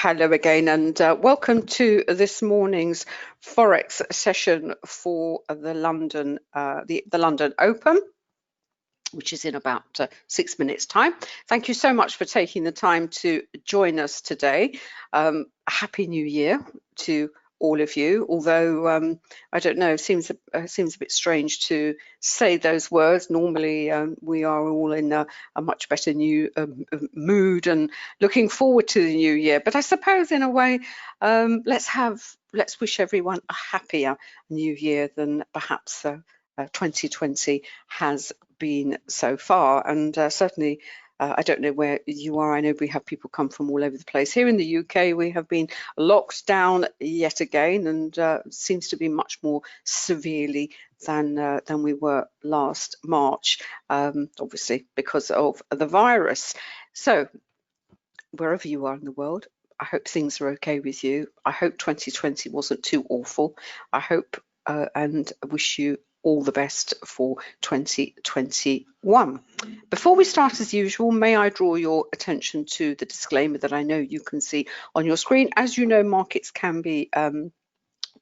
Hello again, and welcome to this morning's Forex session for the London Open, which is in about 6 minutes time. Thank you so much for taking the time to join us today. Happy New Year to all of you, although I don't know, it seems a bit strange to say those words. Normally we are all in a much better new mood and looking forward to the new year, but I suppose in a way let's wish everyone a happier new year than perhaps 2020 has been so far. And certainly I don't know where you are. I know we have people come from all over the place. Here in the UK, we have been locked down yet again, and seems to be much more severely than we were last March, obviously because of the virus. So wherever you are in the world, I hope things are okay with you. I hope 2020 wasn't too awful. I hope and wish you all the best for 2021. Before we start, as usual, may I draw your attention to the disclaimer that I know you can see on your screen. As you know, markets can be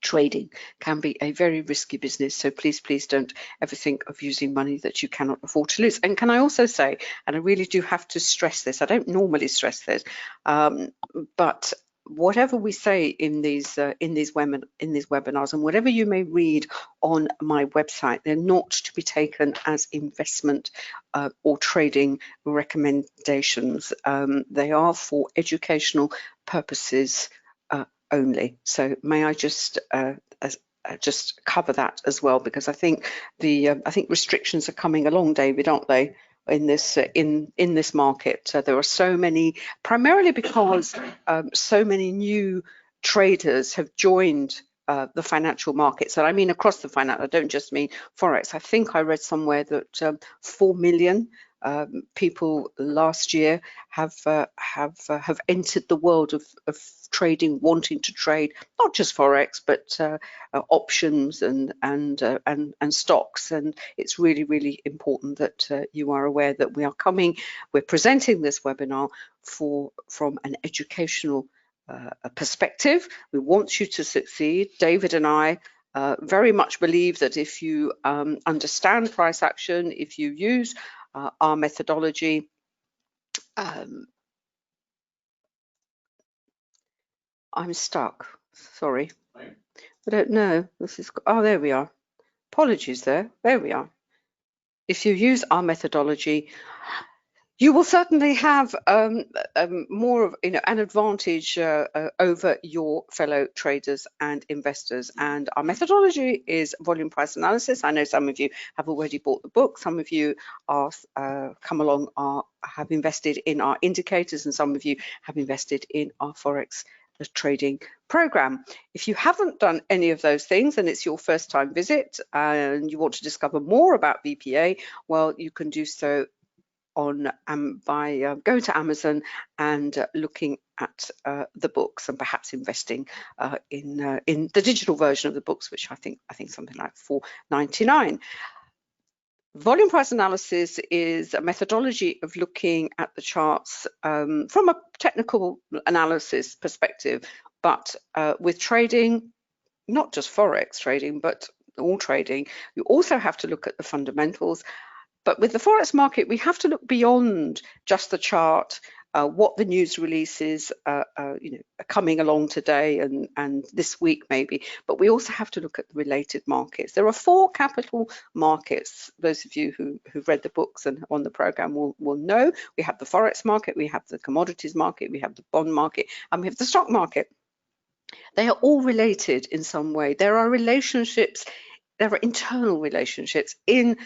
trading can be a very risky business, so please don't ever think of using money that you cannot afford to lose. And can I also say, and I really do have to stress this, I don't normally stress this, but whatever we say in these webinars, and whatever you may read on my website, they're not to be taken as investment or trading recommendations. They are for educational purposes only. So may I just cover that as well, because I think I think restrictions are coming along, David, aren't they? In this market, there are so many, primarily because so many new traders have joined the financial markets, and I mean across the financial. I don't just mean Forex. I think I read somewhere that 4 million people last year have entered the world of trading, wanting to trade not just Forex but options and stocks. And it's really important that you are aware that we're presenting this webinar from an educational perspective. We want you to succeed. David and I very much believe that if you understand price action, if you use our methodology, I'm stuck, sorry. I don't know, there we are. Apologies there we are. If you use our methodology, you will certainly have more of an advantage over your fellow traders and investors. And our methodology is volume price analysis. I know some of you have already bought the book. Some of you are have invested in our indicators, and some of you have invested in our Forex trading program. If you haven't done any of those things and it's your first time visit and you want to discover more about VPA, well, you can do so by going to Amazon and looking at the books, and perhaps investing in the digital version of the books, which I think something like $4.99. Volume price analysis is a methodology of looking at the charts from a technical analysis perspective, but with trading, not just Forex trading, but all trading, you also have to look at the fundamentals. But with the Forex market, we have to look beyond just the chart, what the news releases are coming along today and this week maybe, but we also have to look at the related markets. There are 4 capital markets. Those of you who've read the books and on the program will know. We have the Forex market, we have the commodities market, we have the bond market, and we have the stock market. They are all related in some way. There are relationships, there are internal relationships in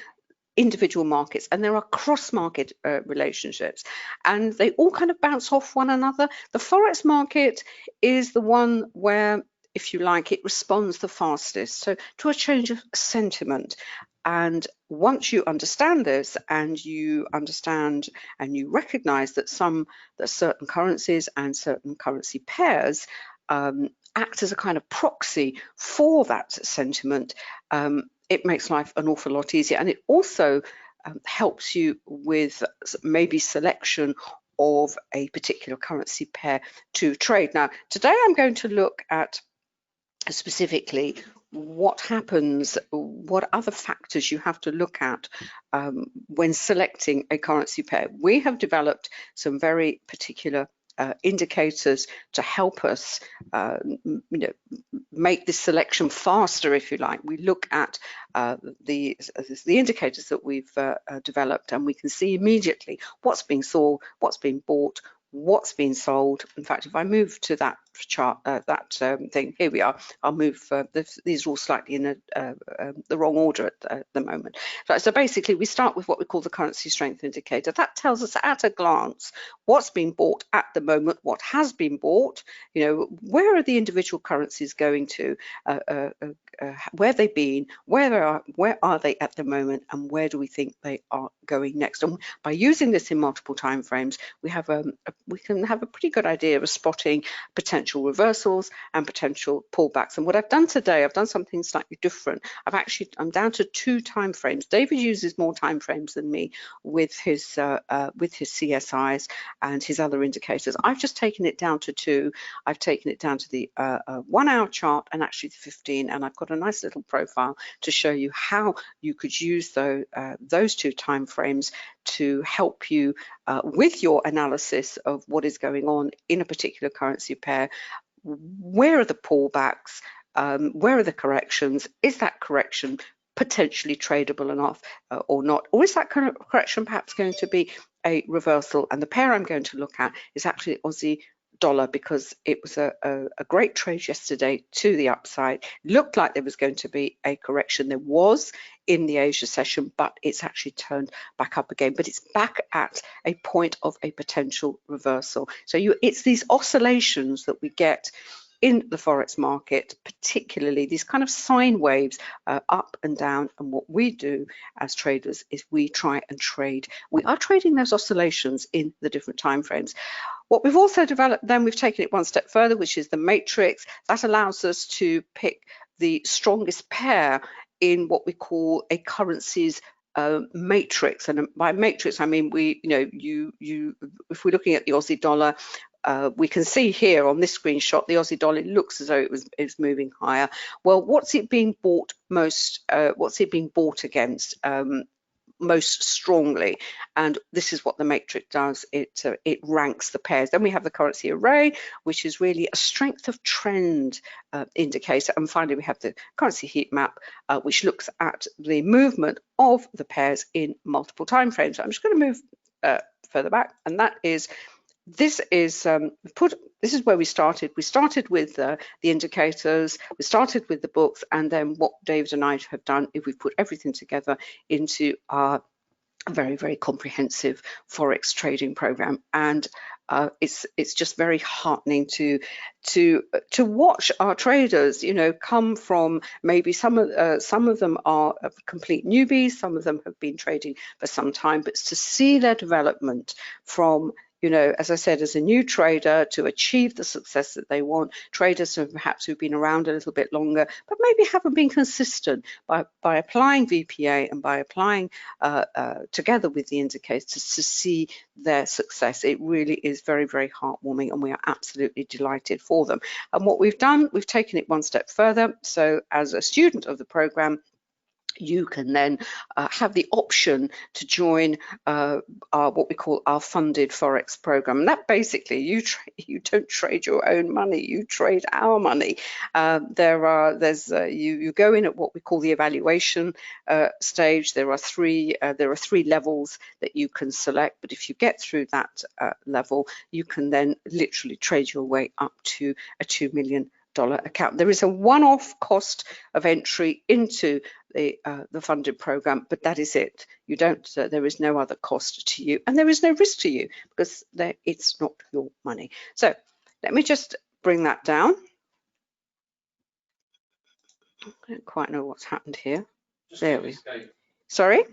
individual markets, and there are cross-market relationships, and they all kind of bounce off one another. The Forex market is the one where, if you like, it responds the fastest, so to a change of sentiment. And once you understand this, and you understand and you recognize that certain currencies and certain currency pairs act as a kind of proxy for that sentiment, it makes life an awful lot easier, and it also helps you with maybe selection of a particular currency pair to trade. Now, today I'm going to look at specifically what happens, what other factors you have to look at when selecting a currency pair. We have developed some very particular indicators to help us make this selection faster, if you like. We look at the indicators that we've developed, and we can see immediately what's being sold, what's being bought, what's been sold. In fact, if I move to that chart, thing, here we are. I'll move. These are all slightly in the wrong order at the moment. So basically, we start with what we call the currency strength indicator. That tells us at a glance what's being bought at the moment, what has been bought. Where are the individual currencies going to? Where they've been? Where are they at the moment? And where do we think they are going next? And by using this in multiple time frames, we can have a pretty good idea of spotting potential reversals and potential pullbacks. And what I've done today, I've done something slightly different. I'm down to 2 time frames. David uses more time frames than me with his CSIs and his other indicators. I've just taken it down to 2. I've taken it down to the 1 hour chart and actually the 15, and I've got a nice little profile to show you how you could use those 2 time frames to help you with your analysis of what is going on in a particular currency pair. Where are the pullbacks? Where are the corrections? Is that correction potentially tradable enough or not? Or is that correction perhaps going to be a reversal? And the pair I'm going to look at is actually Aussie Dollar, because it was a great trade yesterday to the upside. Looked like there was going to be a correction. There was in the Asia session, but it's actually turned back up again. But it's back at a point of a potential reversal. So it's these oscillations that we get in the Forex market, particularly these kind of sine waves up and down. And what we do as traders is we try and trade. We are trading those oscillations in the different time frames. What we've also developed, then we've taken it one step further, which is the matrix. That allows us to pick the strongest pair in what we call a currency's matrix. And by matrix, I mean if we're looking at the Aussie dollar, we can see here on this screenshot, the Aussie dollar looks as though it's moving higher. Well, what's it being bought most? What's it being bought against? Most strongly, and this is what the matrix does. It ranks the pairs. Then we have the currency array, which is really a strength of trend indicator, and finally we have the currency heat map, which looks at the movement of the pairs in multiple time frames. So I'm just going to move further back, and this is where we started. We started with the indicators, we started with the books, and then what David and I have done is we've put everything together into our very, very comprehensive Forex trading program. And it's just very heartening to watch our traders, come from, maybe some of them are complete newbies, some of them have been trading for some time, but to see their development from, as I said, as a new trader to achieve the success that they want, traders who've been around a little bit longer, but maybe haven't been consistent by applying VPA and by applying together with the indicators to see their success. It really is very, very heartwarming, and we are absolutely delighted for them. And what we've done, we've taken it one step further. So as a student of the program, you can then have the option to join what we call our funded Forex program. And that basically, you don't trade your own money, you trade our money. You go in at what we call the evaluation stage. There are three levels that you can select, but if you get through that level, you can then literally trade your way up to a $2 million account. There is a one-off cost of entry into the funded program, but that is it. You don't. There is no other cost to you, and there is no risk to you because it's not your money. So let me just bring that down. I don't quite know what's happened here. There we go. Sorry?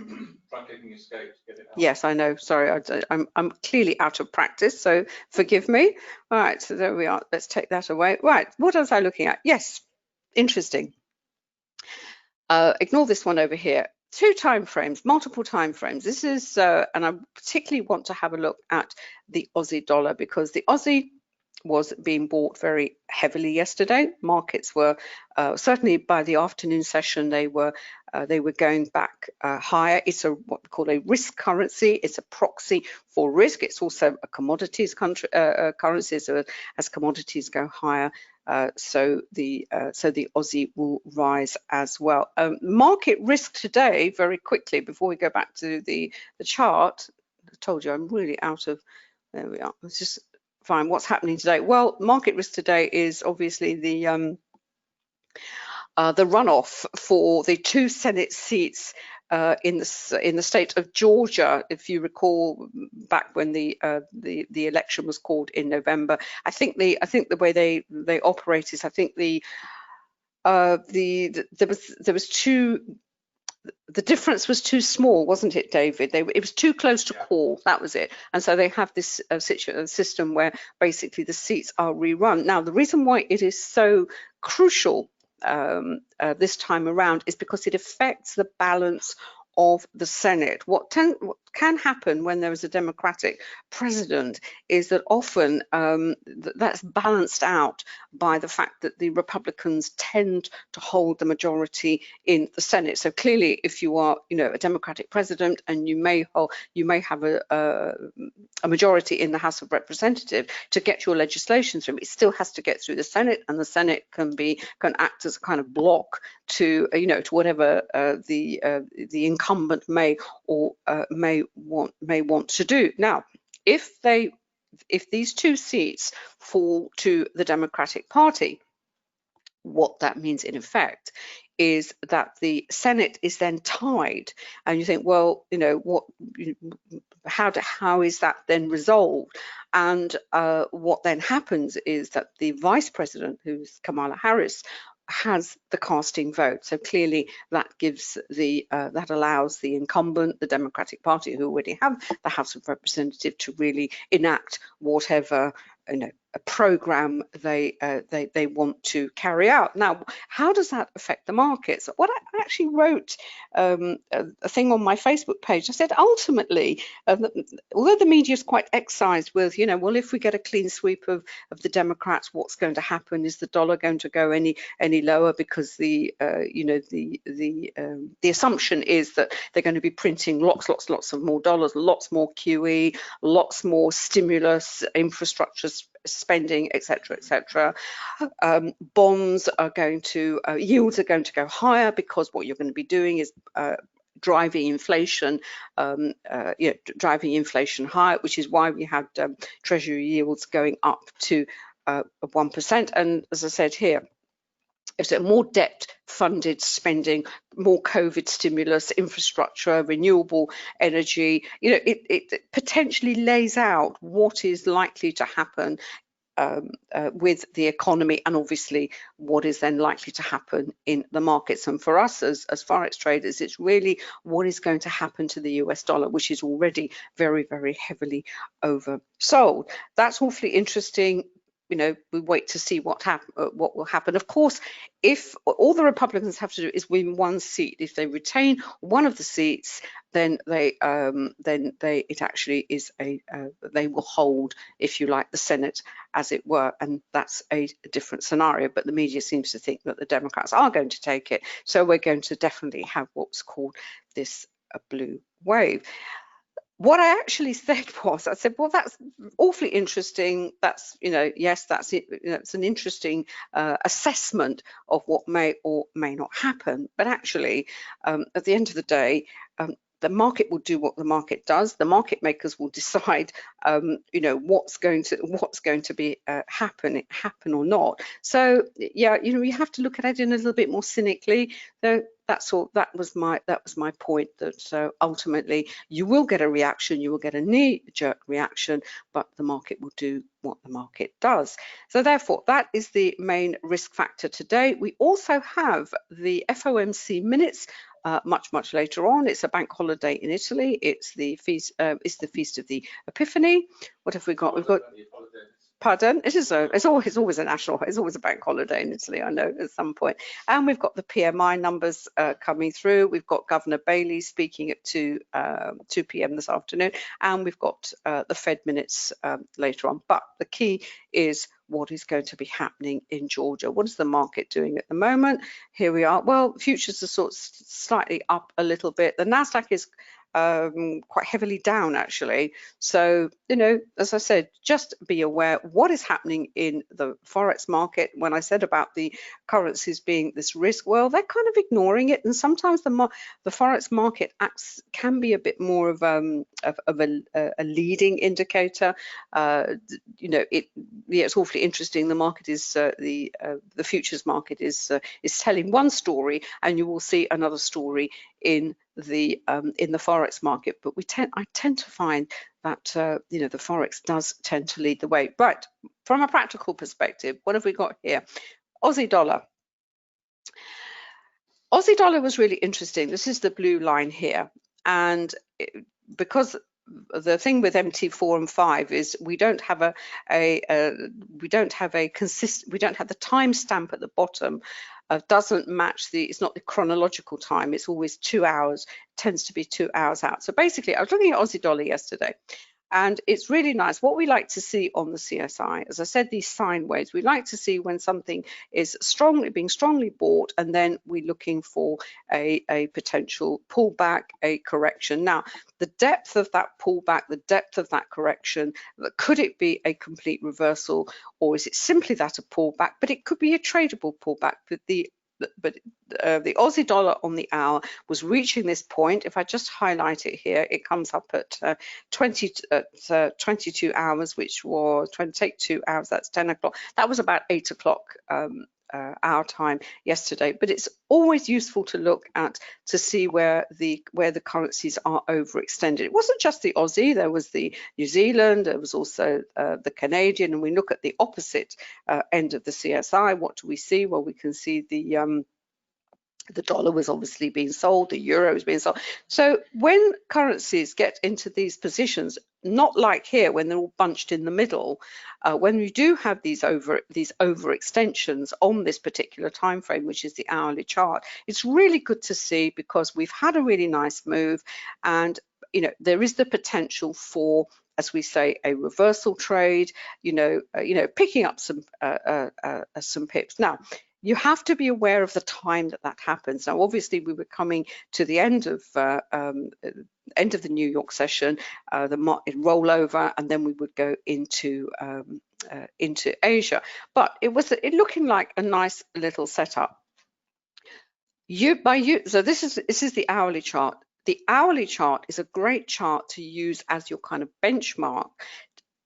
Try clicking escape to get it out. Yes, I know. Sorry, I'm clearly out of practice, so forgive me. All right, so there we are. Let's take that away. Right, what was I looking at? Yes, interesting. Ignore this one over here. two time frames, multiple time frames. This is, and I particularly want to have a look at the Aussie dollar, because the Aussie was being bought very heavily yesterday. Markets were certainly by the afternoon session, they were going back higher. It's what we call a risk currency. It's a proxy for risk. It's also a commodities currency. So as commodities go higher, so the Aussie will rise as well. Market risk today, very quickly before we go back to the chart. I told you I'm really out of. There we are. Let's just find what's happening today. Well, market risk today is obviously the runoff for the 2 Senate seats in the state of Georgia. If you recall, back when the election was called in November, I think the way they operate is, I think there was two. The difference was too small, wasn't it, David? It was too close to call. That was it. And so they have this system where basically the seats are rerun. Now, the reason why it is so crucial this time around is because it affects the balance of the Senate. What can happen when there is a Democratic president is that often that's balanced out by the fact that the Republicans tend to hold the majority in the Senate. So clearly, if you are, a Democratic president and you may have a majority in the House of Representatives, to get your legislation through, it still has to get through the Senate, and the Senate can act as a kind of block to to whatever the incumbent may want to do. Now, if these 2 seats fall to the Democratic Party, what that means in effect is that the Senate is then tied, and you think, well, how is that then resolved? And what then happens is that the Vice President, who's Kamala Harris, has the casting vote. So clearly that gives that allows the incumbent, the Democratic Party, who already have the House of Representatives, to really enact whatever a program they want to carry out. Now, how does that affect the markets? What I actually wrote a thing on my Facebook page. I said ultimately, although the media is quite excised with, well, if we get a clean sweep of the Democrats, what's going to happen? Is the dollar going to go any lower? Because the assumption is that they're going to be printing lots of more dollars, lots more QE, lots more stimulus, infrastructure spending, etc. Bonds are going to yields are going to go higher, because what you're going to be doing is driving inflation, driving inflation higher, which is why we had Treasury yields going up to 1%. And as I said here, is it more debt-funded spending, more COVID stimulus, infrastructure, renewable energy? It potentially lays out what is likely to happen with the economy, and obviously what is then likely to happen in the markets. And for us as Forex traders, it's really what is going to happen to the US dollar, which is already very, very heavily oversold. That's awfully interesting. We wait to see what will happen. Of course, if all the Republicans have to do is win 1 seat, if they retain one of the seats, then they will hold, if you like, the Senate, as it were, and that's a different scenario. But the media seems to think that the Democrats are going to take it, so we're going to definitely have what's called this blue wave. What I actually said was, I said, well, that's awfully interesting. That's, yes, that's it. It's an interesting assessment of what may or may not happen. But actually, at the end of the day, the market will do what the market does. The market makers will decide, what's going to be happen or not. So yeah, you have to look at it in a little bit more cynically. So that's all. That was my point. That ultimately you will get a reaction. You will get a knee-jerk reaction, but the market will do what the market does. So therefore, that is the main risk factor today. We also have the FOMC minutes. Much later on. It's a bank holiday in Italy. It's the feast of the Epiphany. What have we got? We've got Pardon? It's always a national. It's always a bank holiday in Italy. I know at some point. And we've got the PMI numbers coming through. We've got Governor Bailey speaking at 2 p.m. this afternoon, and we've got the Fed minutes later on. But the key is what is going to be happening in Georgia. What is the market doing at the moment? Here we are. Well, futures are sort of slightly up a little bit. The Nasdaq is quite heavily down actually. So, you know, as I said, just be aware what is happening in the Forex market. When I said about the currencies being this risk, well, they're kind of ignoring it. And sometimes the Forex market can be a bit more of a leading indicator. You know, it's awfully interesting. The market is the futures market is telling one story, and you will see another story in the Forex market. But I tend to find that you know, the Forex does tend to lead the way. Right, from a practical perspective, what have we got here? Aussie dollar. Aussie dollar was really interesting. This is the blue line here, and because the thing with MT4 and 5 is we don't have the timestamp at the bottom. Doesn't match it's not the chronological time. It's always 2 hours, tends to be 2 hours out. So basically, I was looking at Aussie dollar yesterday, and it's really nice. What we like to see on the CSI, as I said, these sine waves, we like to see when something is being strongly bought, and then we're looking for a potential pullback, a correction. Now, the depth of that pullback, the depth of that correction, could it be a complete reversal, or is it simply that a pullback? But it could be a tradable pullback. But the Aussie dollar on the hour was reaching this point. If I just highlight it here, it comes up at 22 hours, which was 22 hours. That's 10 o'clock. That was about 8 o'clock our time yesterday. But it's always useful to look at to see where the currencies are overextended. It wasn't just the Aussie. There was the New Zealand. There was also the Canadian. And we look at the opposite end of the CSI. What do we see? Well, we can see the dollar was obviously being sold, the euro is being sold. So when currencies get into these positions, not like here when they're all bunched in the middle, when you do have these overextensions on this particular time frame, which is the hourly chart, it's really good to see, because we've had a really nice move, and you know, there is the potential for, as we say, a reversal trade, you know, picking up some pips. Now, you have to be aware of the time that happens. Now, obviously, we were coming to the end of the New York session, the market rollover, and then we would go into Asia. But it looking like a nice little setup. So this is the hourly chart. The hourly chart is a great chart to use as your kind of benchmark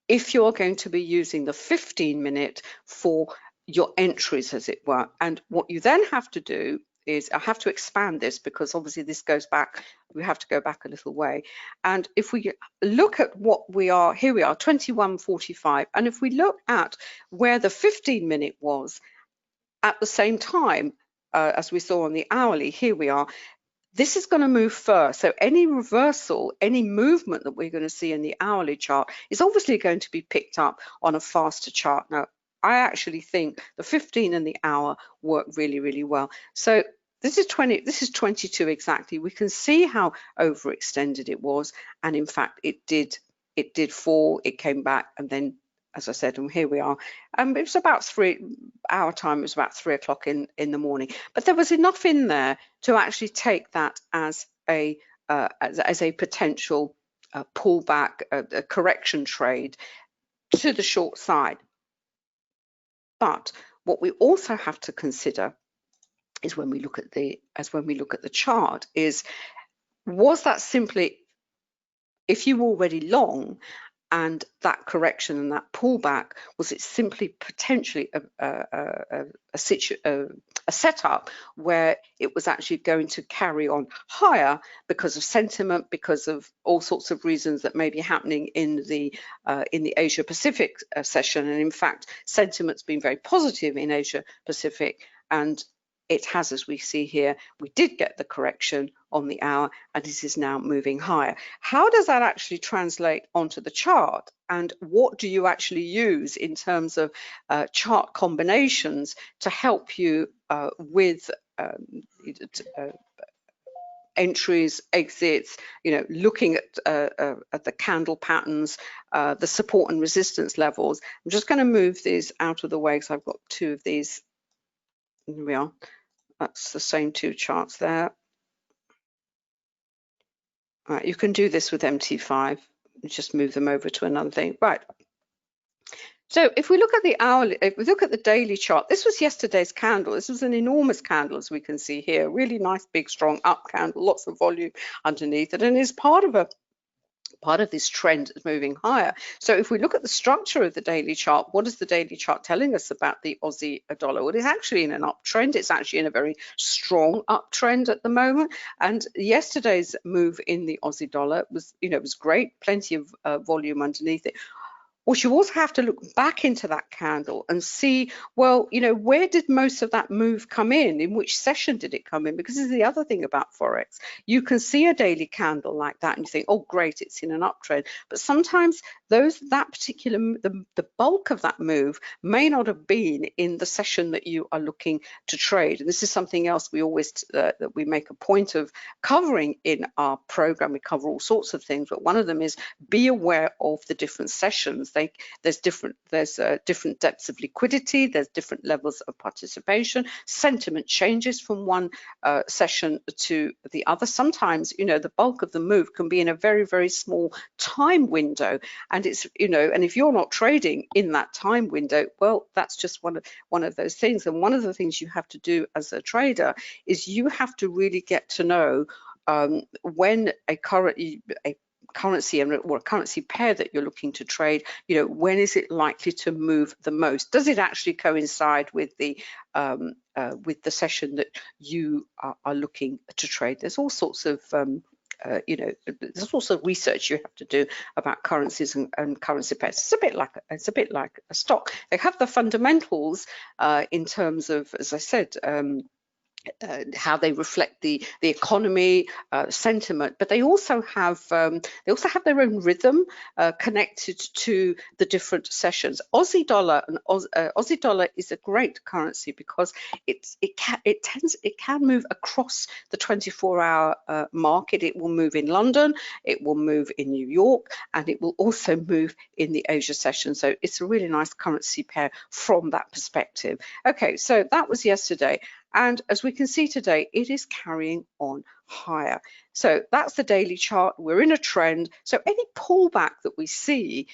if you're going to be using the 15-minute for your entries, as it were. And what you then have to do is, I have to expand this because obviously this goes back, we have to go back a little way. And if we look at what we are, here we are, 21.45. And if we look at where the 15-minute was at the same time, as we saw on the hourly, here we are, this is going to move first. So any reversal, any movement that we're going to see in the hourly chart is obviously going to be picked up on a faster chart. Now, I actually think the 15 and the hour work really, really well. So this is 22 exactly. We can see how overextended it was, and in fact it did fall, it came back, and then, as I said, and here we are. It was about our time, it was about 3 o'clock in the morning. But there was enough in there to actually take that as a potential pullback, a correction trade to the short side. But what we also have to consider is when we look at the chart is, was that simply, if you were already long and that correction and that pullback, was it simply potentially a setup where it was actually going to carry on higher because of sentiment, because of all sorts of reasons that may be happening in the Asia Pacific session? And in fact, sentiment's been very positive in Asia Pacific, and it has, as we see here, we did get the correction on the hour, and this is now moving higher. How does that actually translate onto the chart? And what do you actually use in terms of chart combinations to help you with entries, exits, looking at the candle patterns, the support and resistance levels. I'm just going to move these out of the way because I've got two of these. Here we are. That's the same two charts there. Right, you can do this with MT5. Just move them over to another thing. Right. So if we look at the hourly, if we look at the daily chart, this was yesterday's candle. This was an enormous candle, as we can see here. Really nice, big, strong up candle, lots of volume underneath it, and is part of this trend is moving higher. So if we look at the structure of the daily chart, what is the daily chart telling us about the Aussie dollar? Well, it's actually in an uptrend. It's actually in a very strong uptrend at the moment. And yesterday's move in the Aussie dollar was, was great, plenty of volume underneath it. Well, you also have to look back into that candle and see, well, where did most of that move come in? In which session did it come in? Because this is the other thing about Forex. You can see a daily candle like that and you think, oh, great, it's in an uptrend. But sometimes the bulk of that move may not have been in the session that you are looking to trade. And this is something else we always that we make a point of covering in our program. We cover all sorts of things, but one of them is be aware of the different sessions. There's different depths of liquidity, there's different levels of participation, sentiment changes from one session to the other. Sometimes, the bulk of the move can be in a very, very small time window, and it's, and if you're not trading in that time window, well, that's just one of those things. And one of the things you have to do as a trader is you have to really get to know when a currency or a currency pair that you're looking to trade, when is it likely to move the most? Does it actually coincide with the session that you are looking to trade? There's all sorts of there's also research you have to do about currencies and currency pairs. It's a bit like a stock. They have the fundamentals in terms of, as I said, how they reflect the economy, sentiment, but they also have their own rhythm connected to the different sessions. Aussie dollar is a great currency because it can move across the 24-hour market. It will move in London, it will move in New York, and it will also move in the Asia session. So it's a really nice currency pair from that perspective. Okay, so that was yesterday. And as we can see today, it is carrying on higher. So that's the daily chart. We're in a trend. So any pullback that we see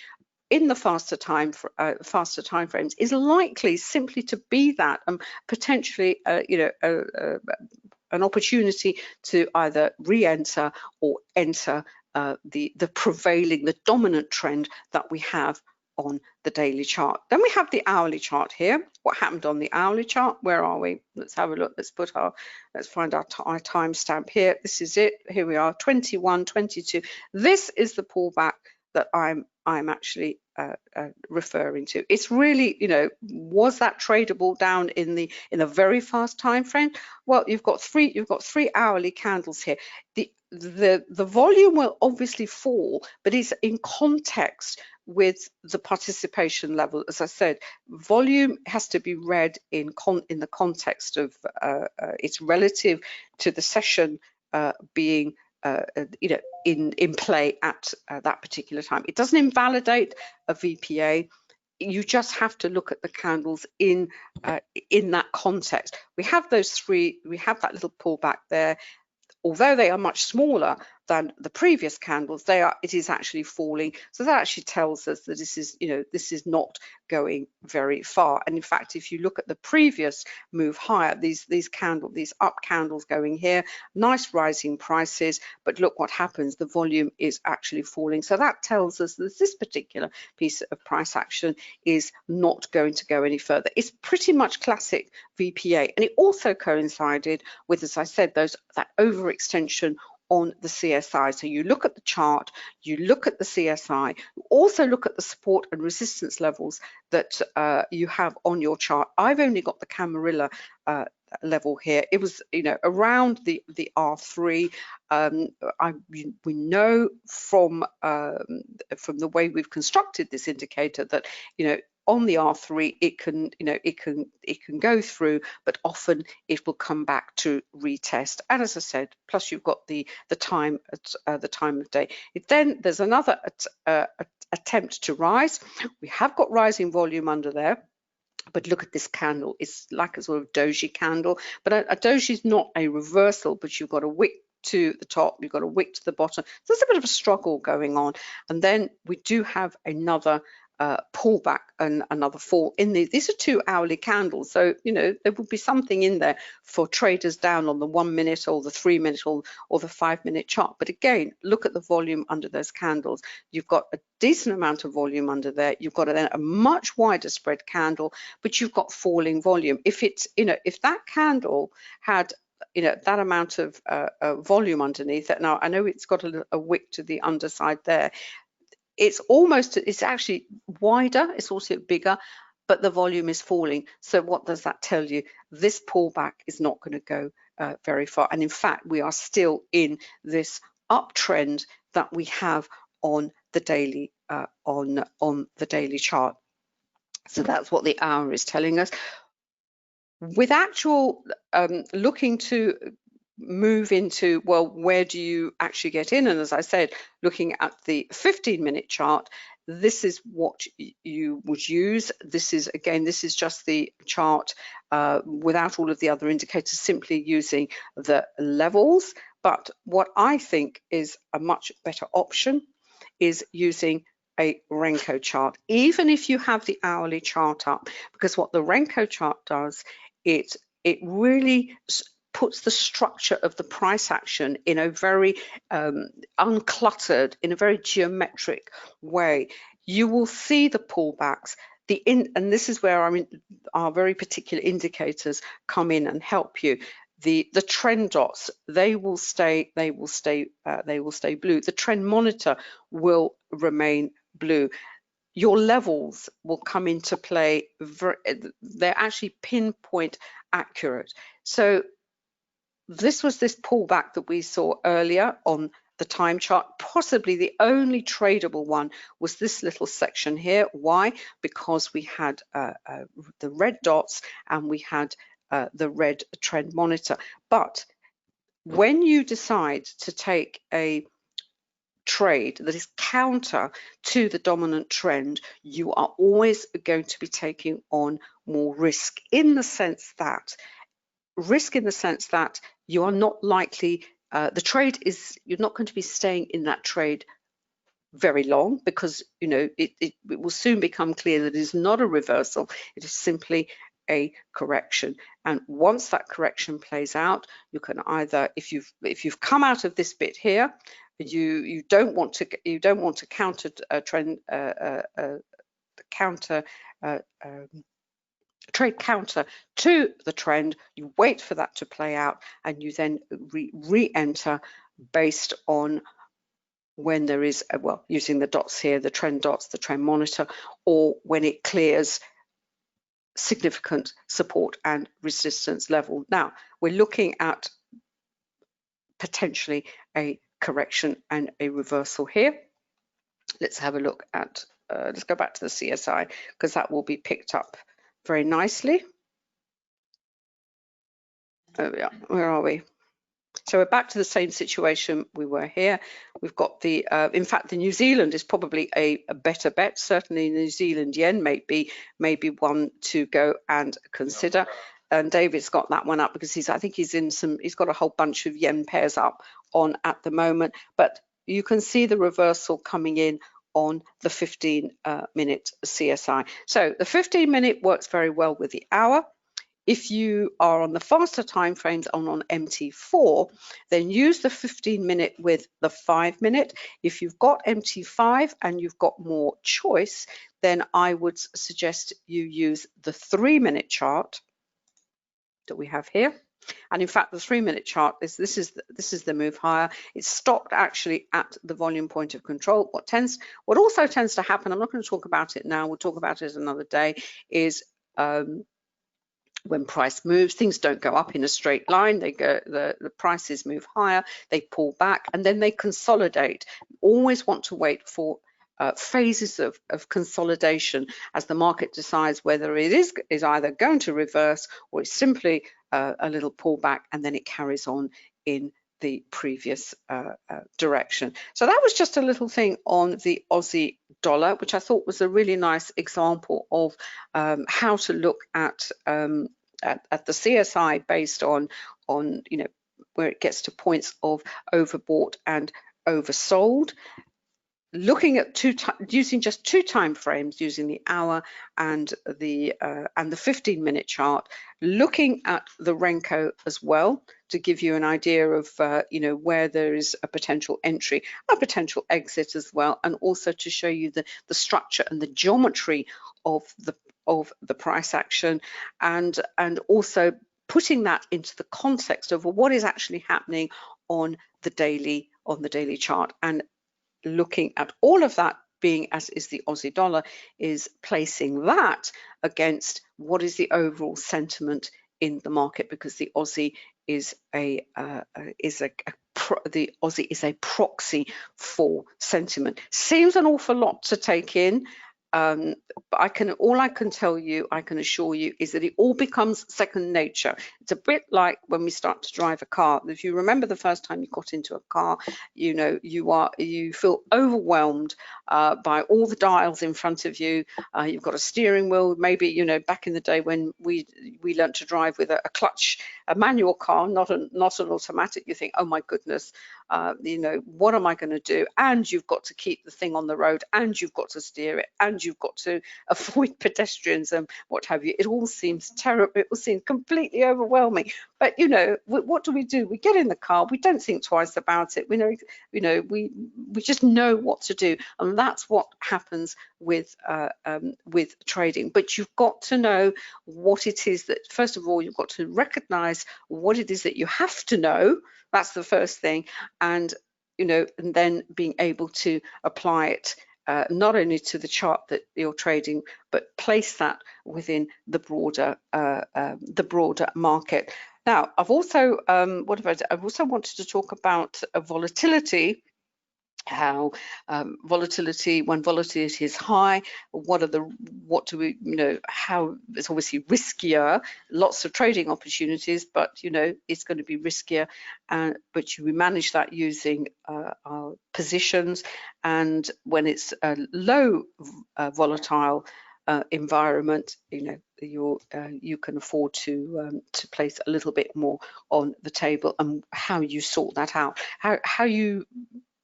in the faster time frames is likely simply to be that, and potentially, an opportunity to either re-enter or enter the prevailing, the dominant trend that we have on the daily chart. Then we have the hourly chart here. What happened on the hourly chart? Where are we? Let's have a look. Let's find our timestamp here. This is it. Here we are, 21.22. This is the pullback that I'm actually referring to. It's really, was that tradable down in a very fast time frame? Well, you've got three hourly candles here. The volume will obviously fall, but it's in context with the participation level. As I said, volume has to be read in the context of it's relative to the session being in play at that particular time. It doesn't invalidate a VPA. You just have to look at the candles in that context. We have those three. We have that little pullback there. Although they are much smaller than the previous candles, it is actually falling. So that actually tells us that this is not going very far. And in fact, if you look at the previous move higher, these up candles going here, nice rising prices, but look what happens, the volume is actually falling. So that tells us that this particular piece of price action is not going to go any further. It's pretty much classic VPA, and it also coincided with, as I said, that overextension on the CSI. So you look at the chart, you look at the CSI, you also look at the support and resistance levels that you have on your chart. I've only got the Camarilla level here. It was, around the R3. We know from the way we've constructed this indicator that, on the R3 it can go through, but often it will come back to retest. And as I said, plus you've got the time at the time of day. Then there's another attempt to rise. We have got rising volume under there. But look at this candle. It's like a sort of doji candle, but a doji is not a reversal, but you've got a wick to the top, you've got a wick to the bottom. So there's a bit of a struggle going on. And then we do have another pullback and another fall in these are 2 hourly candles, so there would be something in there for traders down on the 1 minute or the 3 minute or the 5 minute chart. But again, look at the volume under those candles. You've got a decent amount of volume under there. You've got a much wider spread candle, but you've got falling volume. If it's if that candle had that amount of volume underneath it, now I know it's got a wick to the underside there. It's actually wider, it's also bigger, but the volume is falling. So what does that tell you? This pullback is not going to go very far. And in fact, we are still in this uptrend that we have on the daily on the daily chart. So that's what the hour is telling us. With actual looking to move into, well, where do you actually get in? And as I said, looking at the 15-minute chart, this is what you would use. This is just the chart without all of the other indicators, simply using the levels. But what I think is a much better option is using a Renko chart, even if you have the hourly chart up, because what the Renko chart does, it really puts the structure of the price action in a very uncluttered, in a very geometric way. You will see the pullbacks, and this is where our very particular indicators come in and help you. The trend dots, they will stay blue. The trend monitor will remain blue. Your levels will come into play. They're actually pinpoint accurate. So this was this pullback that we saw earlier on the time chart. Possibly the only tradable one was this little section here. Why? Because we had the red dots and we had the red trend monitor. But when you decide to take a trade that is counter to the dominant trend, you are always going to be taking on more risk, in the sense that you are not likely, you're not going to be staying in that trade very long, because it will soon become clear that it is not a reversal, it is simply a correction. And once that correction plays out, you can either, if you've come out of this bit here, you don't want to counter trend trade counter to the trend. You wait for that to play out, and you then re-enter based on when there is using the dots here, the trend dots, the trend monitor, or when it clears significant support and resistance level. Now we're looking at potentially a correction and a reversal here. Let's have a look at let's go back to the CSI, because that will be picked up very nicely. There we are. Where are we? So we're back to the same situation we were here. We've got the, in fact, the New Zealand is probably a better bet. Certainly New Zealand yen may be one to go and consider. And David's got that one up because I think he's got a whole bunch of yen pairs up on at the moment. But you can see the reversal coming in on the 15-minute CSI. So the 15-minute works very well with the hour. If you are on the faster time frames on MT4, then use the 15-minute with the 5-minute. If you've got MT5 and you've got more choice, then I would suggest you use the 3-minute chart that we have here. And in fact, the 3-minute chart this is the move higher. It's stopped actually at the volume point of control. What also tends to happen, I'm not going to talk about it now, we'll talk about it another day, is when price moves, things don't go up in a straight line. They go, the prices move higher, they pull back, and then they consolidate. Always want to wait for phases of consolidation as the market decides whether it is either going to reverse or it's simply a little pullback, and then it carries on in the previous direction. So that was just a little thing on the Aussie dollar, which I thought was a really nice example of how to look at the CSI based on you know, where it gets to points of overbought and oversold. Looking at using just two time frames, using the hour and the 15-minute chart, looking at the Renko as well to give you an idea of you know, where there is a potential entry, a potential exit as well, and also to show you the structure and the geometry of the price action, and also putting that into the context of what is actually happening on the daily chart, and looking at all of that being as is the Aussie dollar, is placing that against what is the overall sentiment in the market, because the Aussie is the Aussie is a proxy for sentiment. Seems an awful lot to take in. But all I can tell you, I can assure you, is that it all becomes second nature. It's a bit like when we start to drive a car. If you remember the first time you got into a car, you know, you feel overwhelmed by all the dials in front of you. You've got a steering wheel. Maybe, you know, back in the day when we learned to drive with a clutch, a manual car, not an automatic. You think, oh my goodness, you know, what am I going to do? And you've got to keep the thing on the road, and you've got to steer it, and you've got to avoid pedestrians and what have you. It all seems terrible. It all seems completely overwhelming. But you know, what do? We get in the car. We don't think twice about it. We know, you know, we just know what to do, and that's what happens with trading. But you've got to know what it is that, first of all, you've got to recognize what it is that you have to know. That's the first thing, and you know, and then being able to apply it not only to the chart that you're trading, but place that within the broader market. Now, I've also I've also wanted to talk about volatility. How volatility, when volatility is high, what do we, you know, how it's obviously riskier, lots of trading opportunities, but you know, it's going to be riskier, but we manage that using our positions. And when it's a low volatile environment, you know, you can afford to place a little bit more on the table. And how you sort that out,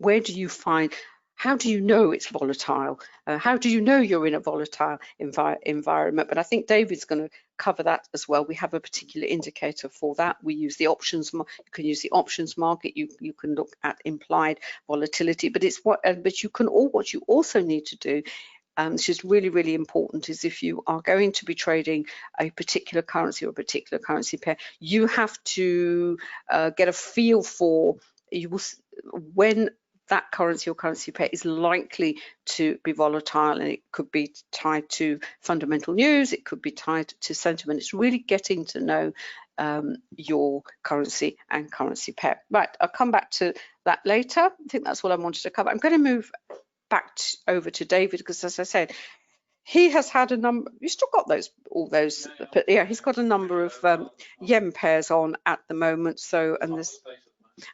where do you find, how do you know it's volatile? How do you know you're in a volatile environment? But I think David's going to cover that as well. We have a particular indicator for that. We use the options. You can use the options market. You can look at implied volatility. But but you can what you also need to do, which is really, really important, is if you are going to be trading a particular currency or a particular currency pair, you have to get a feel for when that currency or currency pair is likely to be volatile, and it could be tied to fundamental news, it could be tied to sentiment. It's really getting to know your currency and currency pair. Right, I'll come back to that later. I think that's what I wanted to cover. I'm going to move back over to David, because as I said, he has had a number, you still got all those, but yeah, he's got a number of yen pairs on at the moment. So, and it's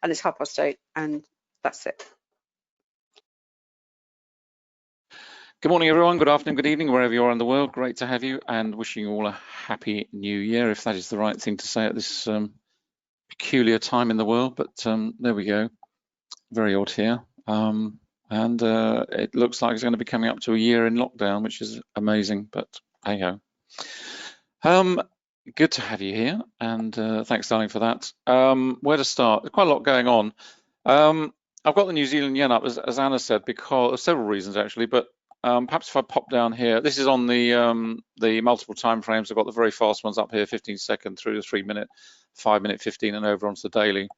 8:30, and that's it. Good morning, everyone. Good afternoon, good evening, wherever you are in the world. Great to have you, and wishing you all a happy new year, if that is the right thing to say at this peculiar time in the world. But there we go. Very odd here. And it looks like it's going to be coming up to a year in lockdown, which is amazing, but hey ho. Good to have you here, and thanks, darling, for that. Where to start? There's quite a lot going on. I've got the New Zealand yen up, as Anna said, because of several reasons actually, but perhaps if I pop down here, this is on the multiple time frames. I've got the very fast ones up here, 15-second through the 3-minute, 5-minute, 15, and over onto the daily.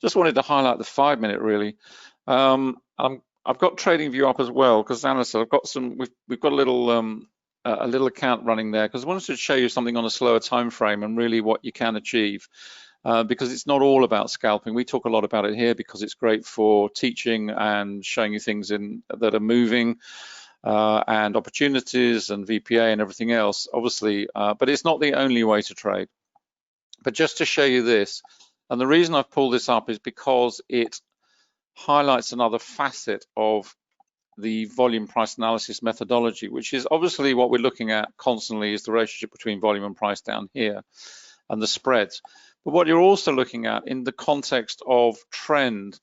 Just wanted to highlight the 5-minute really. I've got TradingView up as well, because Anna said I've got some. We've got a little a little account running there because I wanted to show you something on a slower time frame and really what you can achieve. Because it's not all about scalping. We talk a lot about it here because it's great for teaching and showing you things that are moving and opportunities and VPA and everything else, obviously, but it's not the only way to trade. But just to show you this, and the reason I've pulled this up is because it highlights another facet of the volume price analysis methodology, which is obviously what we're looking at constantly is the relationship between volume and price down here and the spreads. But what you're also looking at in the context of trend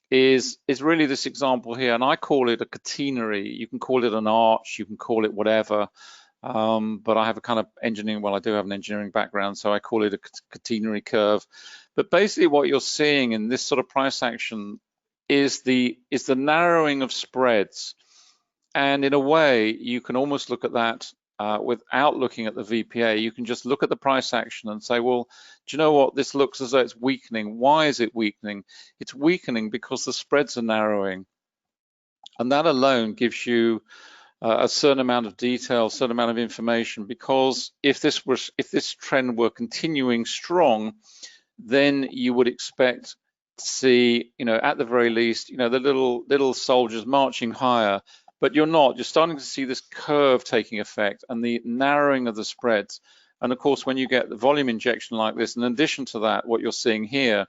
is really this example here, and I call it a catenary. You can call it an arch, you can call it whatever, but I have a kind of engineering, well, I do have an engineering background, so I call it a catenary curve. But basically what you're seeing in this sort of price action is the narrowing of spreads. And in a way, you can almost look at that without looking at the VPA. You can just look at the price action and say, well, do you know what? This looks as though it's weakening. Why is it weakening? It's weakening because the spreads are narrowing. And that alone gives you a certain amount of detail, a certain amount of information, because if this trend were continuing strong, then you would expect to see, at the very least, the little soldiers marching higher. But you're not. You're starting to see this curve taking effect and the narrowing of the spreads. And of course, when you get the volume injection like this, in addition to that, what you're seeing here,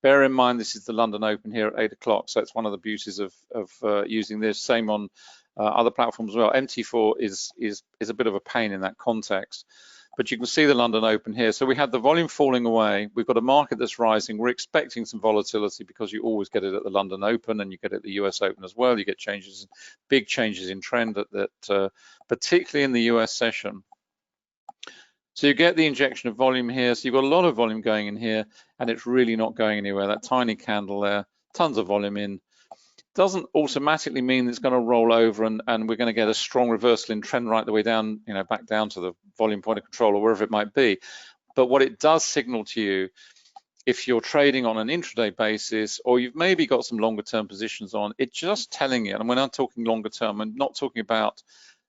bear in mind this is the London Open here at 8 o'clock. So it's one of the beauties of using this. Same on other platforms as well. MT4 is a bit of a pain in that context. But you can see the London Open here. So we had the volume falling away. We've got a market that's rising. We're expecting some volatility because you always get it at the London Open and you get it at the US Open as well. You get changes, big changes in trend particularly in the US session. So you get the injection of volume here. So you've got a lot of volume going in here and it's really not going anywhere. That tiny candle there, tons of volume in. Doesn't automatically mean it's going to roll over and we're going to get a strong reversal in trend right the way down, back down to the volume point of control or wherever it might be. But what it does signal to you, if you're trading on an intraday basis or you've maybe got some longer term positions on, it's just telling you, and when I'm talking longer term, I'm not talking about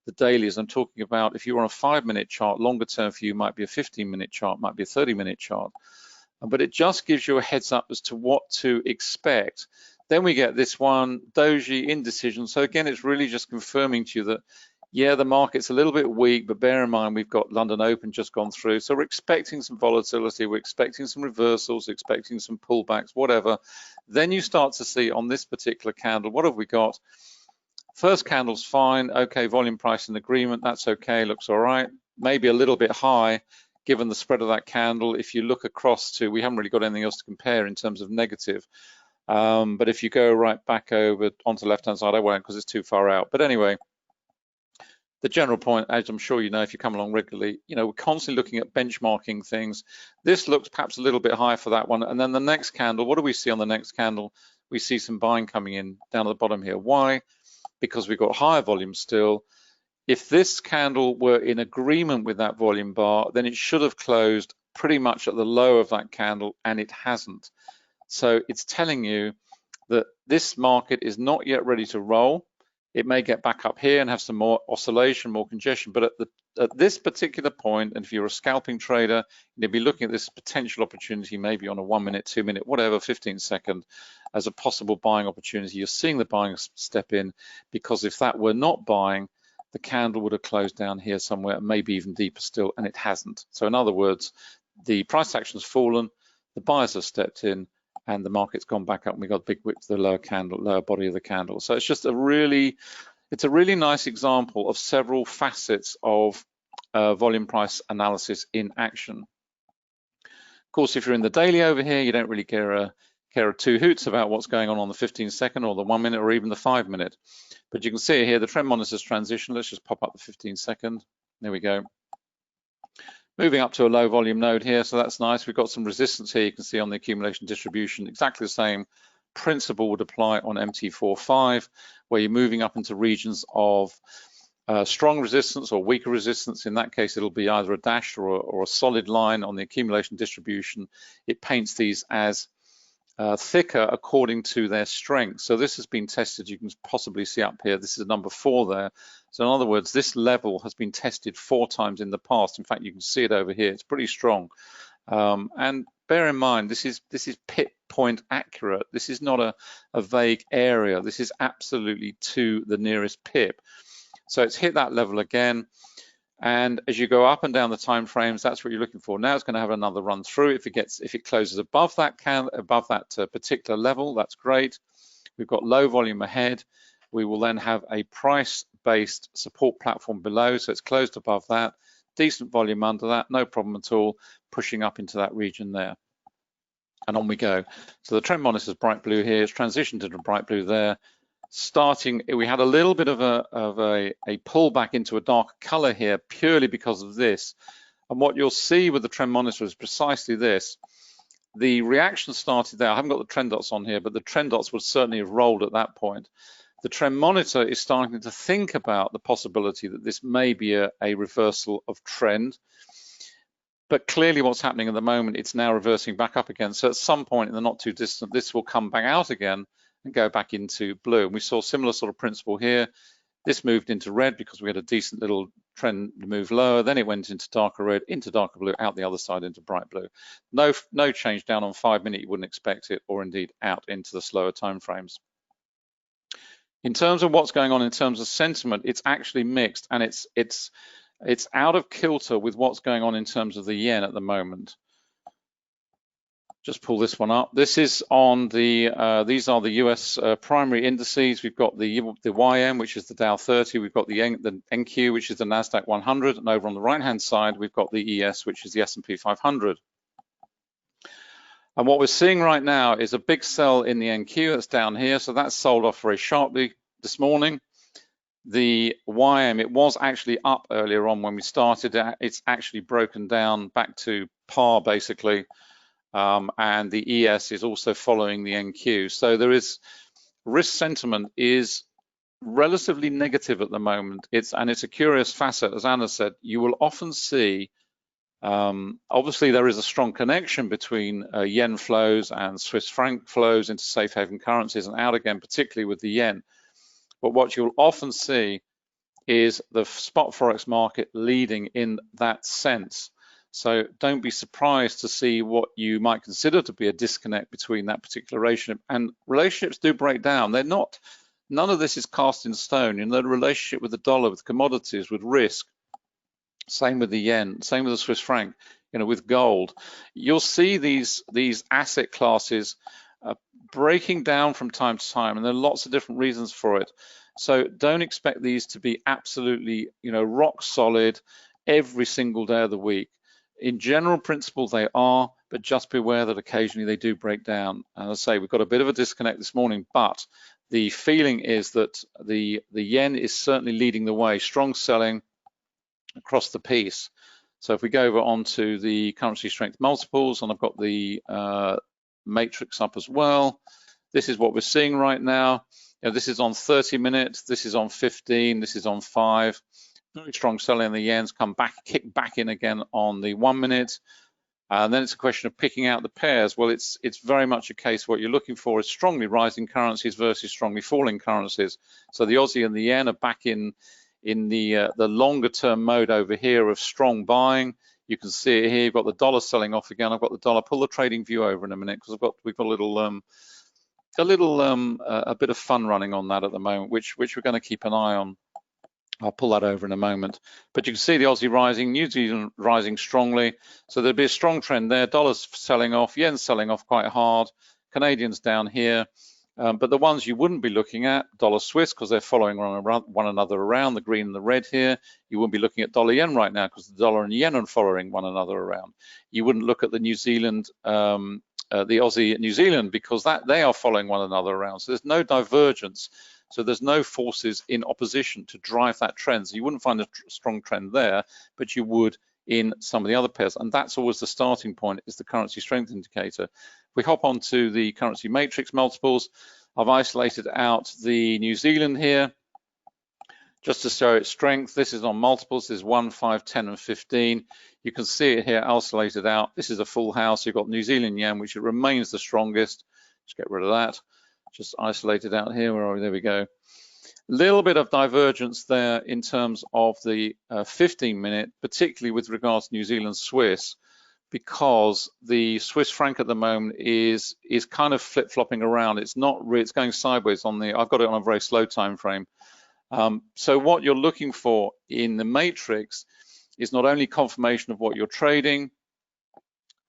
the dailies, I'm talking about if you're on a 5-minute chart, longer term for you might be a 15-minute chart, might be a 30-minute chart. But it just gives you a heads up as to what to expect. Then we get this one, doji indecision. So again, it's really just confirming to you that, yeah, the market's a little bit weak, but bear in mind, we've got London Open just gone through. So we're expecting some volatility, we're expecting some reversals, expecting some pullbacks, whatever. Then you start to see on this particular candle, what have we got? First candle's fine. Okay, volume price and agreement, that's okay, looks all right. Maybe a little bit high, given the spread of that candle. If you look across to, we haven't really got anything else to compare in terms of negative. But if you go right back over onto the left-hand side, I won't because it's too far out. But anyway, the general point, as I'm sure you know if you come along regularly, we're constantly looking at benchmarking things. This looks perhaps a little bit higher for that one. And then the next candle, what do we see on the next candle? We see some buying coming in down at the bottom here. Why? Because we've got higher volume still. If this candle were in agreement with that volume bar, then it should have closed pretty much at the low of that candle, and it hasn't. So it's telling you that this market is not yet ready to roll. It may get back up here and have some more oscillation, more congestion, but at this particular point, and if you're a scalping trader, you'll be looking at this potential opportunity maybe on a 1 minute, 2 minute, whatever, 15-second as a possible buying opportunity. You're seeing the buying step in, because if that were not buying, the candle would have closed down here somewhere, maybe even deeper still, and it hasn't. So in other words, the price action's fallen, the buyers have stepped in, and the market's gone back up and we got a big wick to the lower candle, lower body of the candle. So it's just a really nice example of several facets of volume price analysis in action. Of course, if you're in the daily over here, you don't really care two hoots about what's going on the 15-second or the 1 minute or even the 5 minute. But you can see here, the trend monitor's transition. Let's just pop up the 15-second. There we go. Moving up to a low volume node here, so that's nice. We've got some resistance here. You can see on the accumulation distribution, exactly the same principle would apply on MT45, where you're moving up into regions of strong resistance or weaker resistance. In that case, it'll be either a dashed or a solid line on the accumulation distribution. It paints these as thicker according to their strength. So this has been tested. You can possibly see up here, this is number 4 there. So in other words, this level has been tested 4 times in the past. In fact, you can see it over here. It's pretty strong. And bear in mind, this is pip point accurate. This is not a vague area. This is absolutely to the nearest pip. So it's hit that level again. And as you go up and down the time frames, that's what you're looking for. Now it's going to have another run through. If it closes above that particular level, that's great. We've got low volume ahead. We will then have a price-based support platform below, so it's closed above that. Decent volume under that, no problem at all, pushing up into that region there. And on we go. So the trend monitor is bright blue here. It's transitioned to bright blue there. Starting, we had a little bit of a pullback into a darker color here purely because of this. And what you'll see with the trend monitor is precisely this. The reaction started there. I haven't got the trend dots on here, but the trend dots would certainly have rolled at that point. The trend monitor is starting to think about the possibility that this may be a reversal of trend. But clearly what's happening at the moment, it's now reversing back up again. So at some point in the not too distant, this will come back out again and go back into blue. And we saw a similar sort of principle here. This moved into red because we had a decent little trend move lower. Then it went into darker red, into darker blue, out the other side into bright blue. No change down on 5 minute, you wouldn't expect it, or indeed out into the slower time frames. In terms of what's going on in terms of sentiment, it's actually mixed, and it's out of kilter with what's going on in terms of the yen at the moment. Just pull this one up. This is on the, these are the US primary indices. We've got the YM, which is the Dow 30. We've got the NQ, which is the NASDAQ 100. And over on the right-hand side, we've got the ES, which is the S&P 500. And what we're seeing right now is a big sell in the NQ that's down here. So that's sold off very sharply this morning. The YM, it was actually up earlier on when we started. It's actually broken down back to par, basically. And the ES is also following the NQ. So there is risk sentiment is relatively negative at the moment. It's a curious facet, as Anna said. You will often see, obviously there is a strong connection between yen flows and Swiss franc flows into safe haven currencies and out again, particularly with the yen. But what you'll often see is the spot Forex market leading in that sense. So don't be surprised to see what you might consider to be a disconnect between that particular relationship. And relationships do break down. They're not, none of this is cast in stone. You know, the relationship with the dollar, with commodities, with risk, same with the yen, same with the Swiss franc, you know, with gold. You'll see these asset classes breaking down from time to time, and there are lots of different reasons for it. So don't expect these to be absolutely, you know, rock solid every single day of the week. In general principle, they are, but just beware that occasionally they do break down. And as I say, we've got a bit of a disconnect this morning, but the feeling is that the yen is certainly leading the way, strong selling across the piece. So if we go over onto the currency strength multiples, and I've got the matrix up as well, this is what we're seeing right now. You know, this is on 30 minutes, this is on 15, this is on 5. Very strong selling in the yens, come back, kick back in again on the 1 minute. And then it's a question of picking out the pairs. Well, it's very much a case what you're looking for is strongly rising currencies versus strongly falling currencies. So the Aussie and the yen are back in the longer term mode over here of strong buying. You can see it here. You've got the dollar selling off again. I've got the dollar. Pull the trading view over in a minute because we've got a bit of fun running on that at the moment, which we're going to keep an eye on. I'll pull that over in a moment. But you can see the Aussie rising, New Zealand rising strongly. So there'll be a strong trend there. Dollars selling off, yen selling off quite hard, Canadians down here. But the ones you wouldn't be looking at, dollar Swiss, because they're following one another around, the green and the red here. You wouldn't be looking at dollar yen right now because the dollar and yen are following one another around. You wouldn't look at the New Zealand, the Aussie New Zealand, because they are following one another around. So there's no divergence. So there's no forces in opposition to drive that trend. So you wouldn't find a strong trend there, but you would in some of the other pairs. And that's always the starting point, is the currency strength indicator. If we hop onto the currency matrix multiples, I've isolated out the New Zealand here just to show its strength. This is on multiples. This is 1, 5, 10, and 15. You can see it here isolated out. This is a full house. You've got New Zealand yen, which it remains the strongest. Let's get rid of that. Just isolate it out here. Where are we? There we go. Little bit of divergence there in terms of the 15-minute, particularly with regards to New Zealand Swiss, because the Swiss franc at the moment is kind of flip-flopping around. It's not really, it's going sideways on the, I've got it on a very slow time frame. So what you're looking for in the matrix is not only confirmation of what you're trading.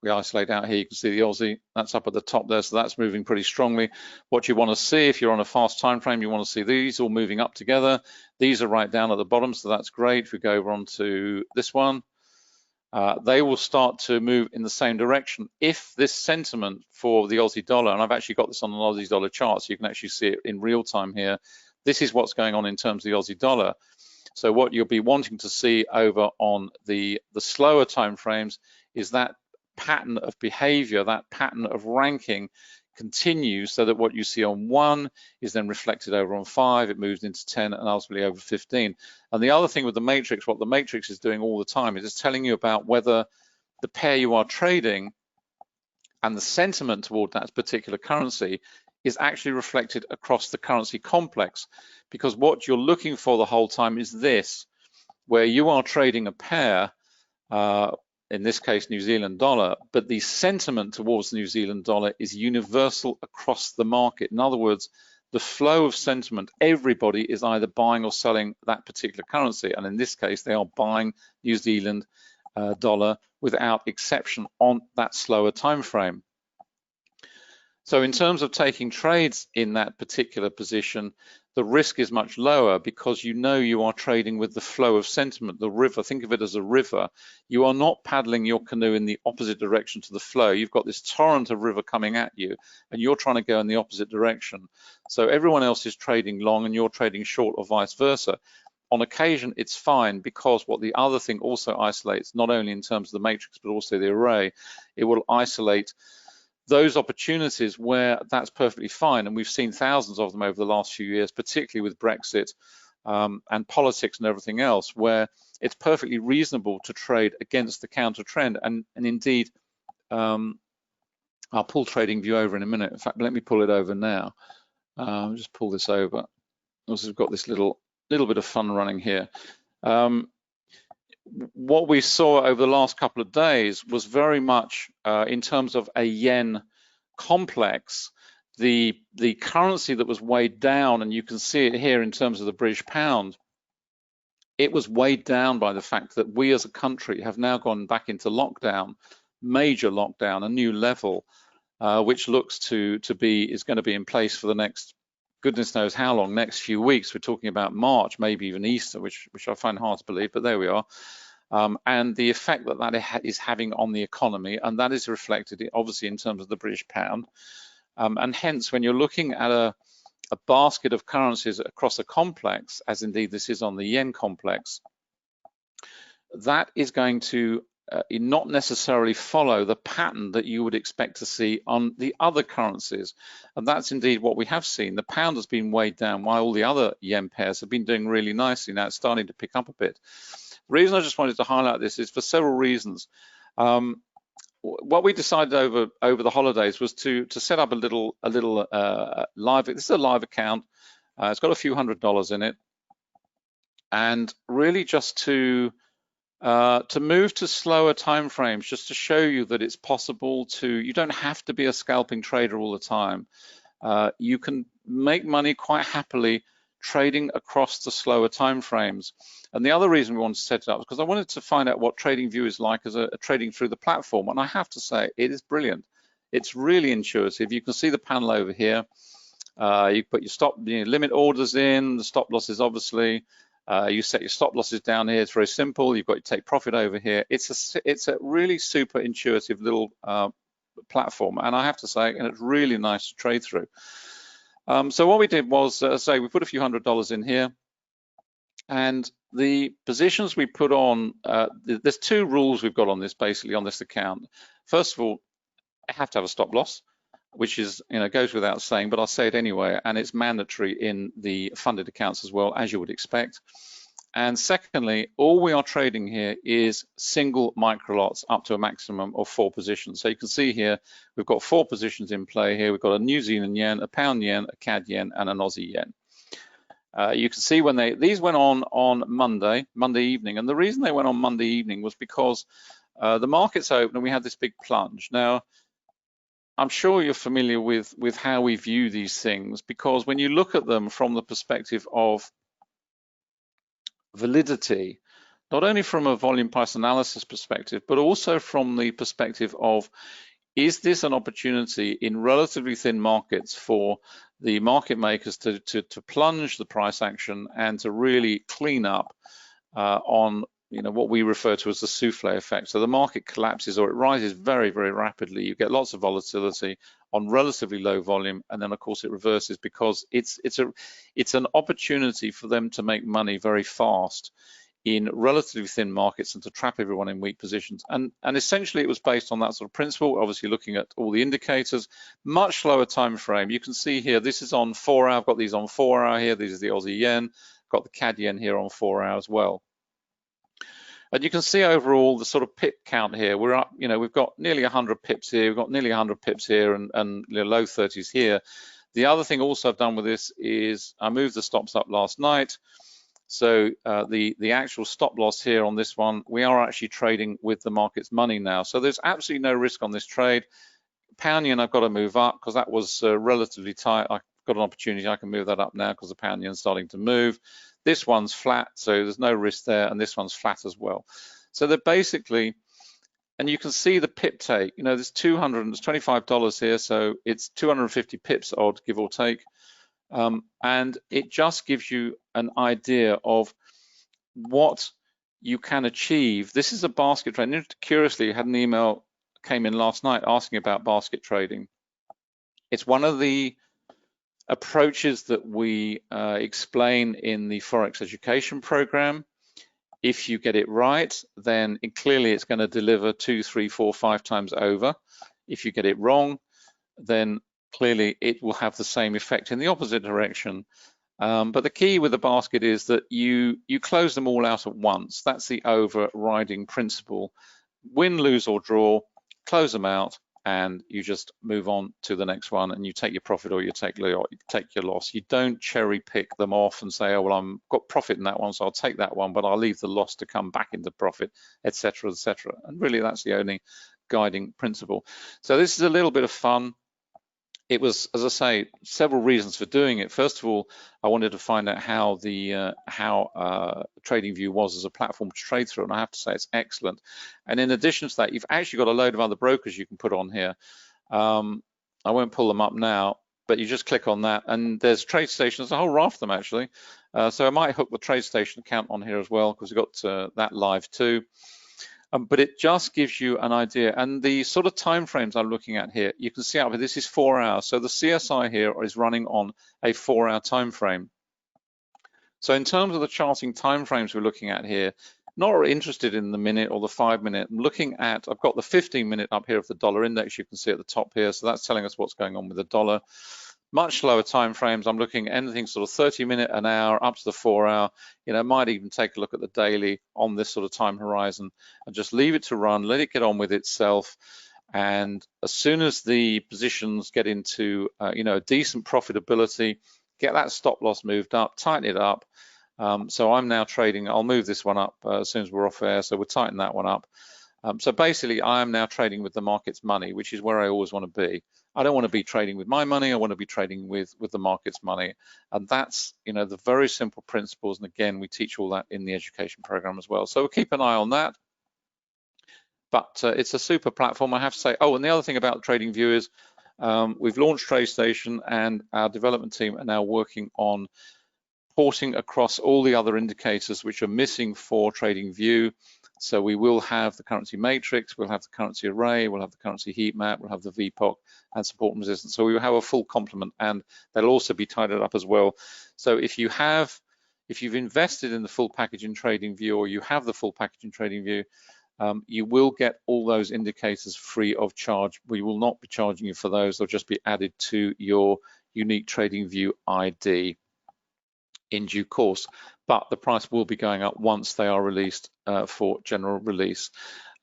We isolate out here, you can see the Aussie, that's up at the top there, so that's moving pretty strongly. What you want to see, if you're on a fast time frame, you want to see these all moving up together. These are right down at the bottom, so that's great. If we go over onto this one, they will start to move in the same direction. If this sentiment for the Aussie dollar, and I've actually got this on an Aussie dollar chart, so you can actually see it in real time here. This is what's going on in terms of the Aussie dollar. So what you'll be wanting to see over on the slower time frames is that pattern of behavior, that pattern of ranking continues, so that what you see on 1 is then reflected over on 5, it moves into 10 and ultimately over 15. And the other thing with the matrix, what the matrix is doing all the time is it's telling you about whether the pair you are trading and the sentiment toward that particular currency is actually reflected across the currency complex. Because what you're looking for the whole time is this, where you are trading a pair, in this case New Zealand dollar, but the sentiment towards the New Zealand dollar is universal across the market. In other words, the flow of sentiment, everybody is either buying or selling that particular currency, and in this case they are buying New Zealand dollar without exception on that slower time frame. So in terms of taking trades in that particular position, the risk is much lower because you know you are trading with the flow of sentiment, the river. Think of it as a river. You are not paddling your canoe in the opposite direction to the flow. You've got this torrent of river coming at you and you're trying to go in the opposite direction. So everyone else is trading long and you're trading short or vice versa. On occasion, it's fine because what the other thing also isolates, not only in terms of the matrix, but also the array, it will isolate those opportunities where that's perfectly fine. And we've seen thousands of them over the last few years, particularly with Brexit and politics and everything else, where it's perfectly reasonable to trade against the counter trend. And indeed, I'll pull TradingView over in a minute. In fact, let me pull it over now. Just pull this over. Also, we've got this little bit of fun running here. What we saw over the last couple of days was very much in terms of a yen complex, the currency that was weighed down, and you can see it here in terms of the British pound, it was weighed down by the fact that we as a country have now gone back into lockdown, major lockdown, a new level, which looks is going to be in place for the next, goodness knows how long, next few weeks. We're talking about March, maybe even Easter, which I find hard to believe, but there we are. And the effect that is having on the economy, and that is reflected obviously in terms of the British pound. And hence, when you're looking at a basket of currencies across a complex, as indeed this is on the yen complex, that is going to not necessarily follow the pattern that you would expect to see on the other currencies. And that's indeed what we have seen. The pound has been weighed down while all the other yen pairs have been doing really nicely. Now it's starting to pick up a bit. The reason I just wanted to highlight this is for several reasons. What we decided over the holidays was to set up a little live. This is a live account. It's got a few $100s in it, and really just to move to slower time frames, just to show you that it's possible to. You don't have to be a scalping trader all the time. You can make money quite happily trading across the slower time frames. And the other reason we wanted to set it up is because I wanted to find out what TradingView is like as a trading through the platform. And I have to say, it is brilliant. It's really intuitive. You can see the panel over here. You put your limit orders in, the stop losses, obviously. You set your stop losses down here. It's very simple. You've got your take profit over here. It's a really super intuitive little platform. And I have to say, and it's really nice to trade through. So what we did was we put a few $100s in here, and the positions we put on, there's two rules we've got on this, basically on this account. First of all, I have to have a stop loss, which is, goes without saying, but I'll say it anyway, and it's mandatory in the funded accounts as well, as you would expect. And secondly, all we are trading here is single micro lots up to a maximum of 4 positions. So you can see here, we've got 4 positions in play here. We've got a New Zealand yen, a pound yen, a CAD yen, and an Aussie yen. You can see when these went on Monday evening. And the reason they went on Monday evening was because the markets opened and we had this big plunge. Now, I'm sure you're familiar with how we view these things, because when you look at them from the perspective of validity, not only from a volume price analysis perspective, but also from the perspective of, is this an opportunity in relatively thin markets for the market makers to plunge the price action and to really clean up on what we refer to as the souffle effect. So the market collapses or it rises very, very rapidly. You get lots of volatility on relatively low volume, and then of course it reverses because it's an opportunity for them to make money very fast in relatively thin markets and to trap everyone in weak positions. And essentially it was based on that sort of principle, obviously looking at all the indicators, much slower time frame. You can see here, this is on 4 hour, I've got these on 4 hour here, these are the Aussie yen, got the CAD yen here on 4 hour as well. And you can see overall the sort of pip count here. We're up, we've got nearly 100 pips here, we've got nearly 100 pips here, and low 30s here. The other thing also I've done with this is I moved the stops up last night. So the actual stop loss here on this one, we are actually trading with the market's money now. So there's absolutely no risk on this trade. Pound yen, I've got to move up because that was relatively tight. I've got an opportunity, I can move that up now because the pound yen's starting to move. This one's flat, so there's no risk there, and this one's flat as well. So they're basically, and you can see the pip take, there's $25 here, so it's 250 pips odd, give or take. And it just gives you an idea of what you can achieve. This is a basket trade. Curiously, had an email came in last night asking about basket trading. It's one of the approaches that we explain in the Forex education program. If you get it right, then clearly it's going to deliver 2, 3, 4, 5 times over. If you get it wrong, then clearly it will have the same effect in the opposite direction. But the key with the basket is that you close them all out at once. That's the overriding principle. Win, lose or draw, close them out, and you just move on to the next one, and you take your profit or you take your loss. You don't cherry pick them off and say, oh, well, I've got profit in that one, so I'll take that one, but I'll leave the loss to come back into profit, etc., etc. And really, that's the only guiding principle. So this is a little bit of fun. It was, as I say, several reasons for doing it. First of all, I wanted to find out how TradingView was as a platform to trade through, and I have to say it's excellent. And in addition to that, you've actually got a load of other brokers you can put on here. I won't pull them up now, but you just click on that, and there's TradeStation. There's a whole raft of them actually. So I might hook the TradeStation account on here as well, because we've got that live too. But it just gives you an idea, and the sort of time frames I'm looking at here, you can see out here, this is 4 hours. So the CSI here is running on a 4-hour time frame. So in terms of the charting time frames we're looking at here, not interested in the minute or the 5-minute. I'm looking at, I've got the 15-minute up here of the dollar index, you can see at the top here. So that's telling us what's going on with the dollar. Much slower time frames. I'm looking at anything sort of 30-minute, an hour, up to the 4-hour. Might even take a look at the daily on this sort of time horizon and just leave it to run, let it get on with itself. And as soon as the positions get into, a decent profitability, get that stop loss moved up, tighten it up. So I'm now trading. I'll move this one up as soon as we're off air. So we'll tighten that one up. So basically, I am now trading with the market's money, which is where I always want to be. I don't want to be trading with my money. I want to be trading with the market's money. And that's, the very simple principles. And again, we teach all that in the education program as well. So we'll keep an eye on that. But it's a super platform, I have to say. Oh, and the other thing about TradingView is we've launched TradeStation, and our development team are now working on porting across all the other indicators which are missing for TradingView. So we will have the currency matrix, we'll have the currency array, we'll have the currency heat map, we'll have the VPOC and support and resistance. So we will have a full complement, and they'll also be tidied up as well. So if you've invested in the full package in TradingView, or you have the full package in TradingView, you will get all those indicators free of charge. We will not be charging you for those. They'll just be added to your unique TradingView ID in due course. but the price will be going up once they are released for general release.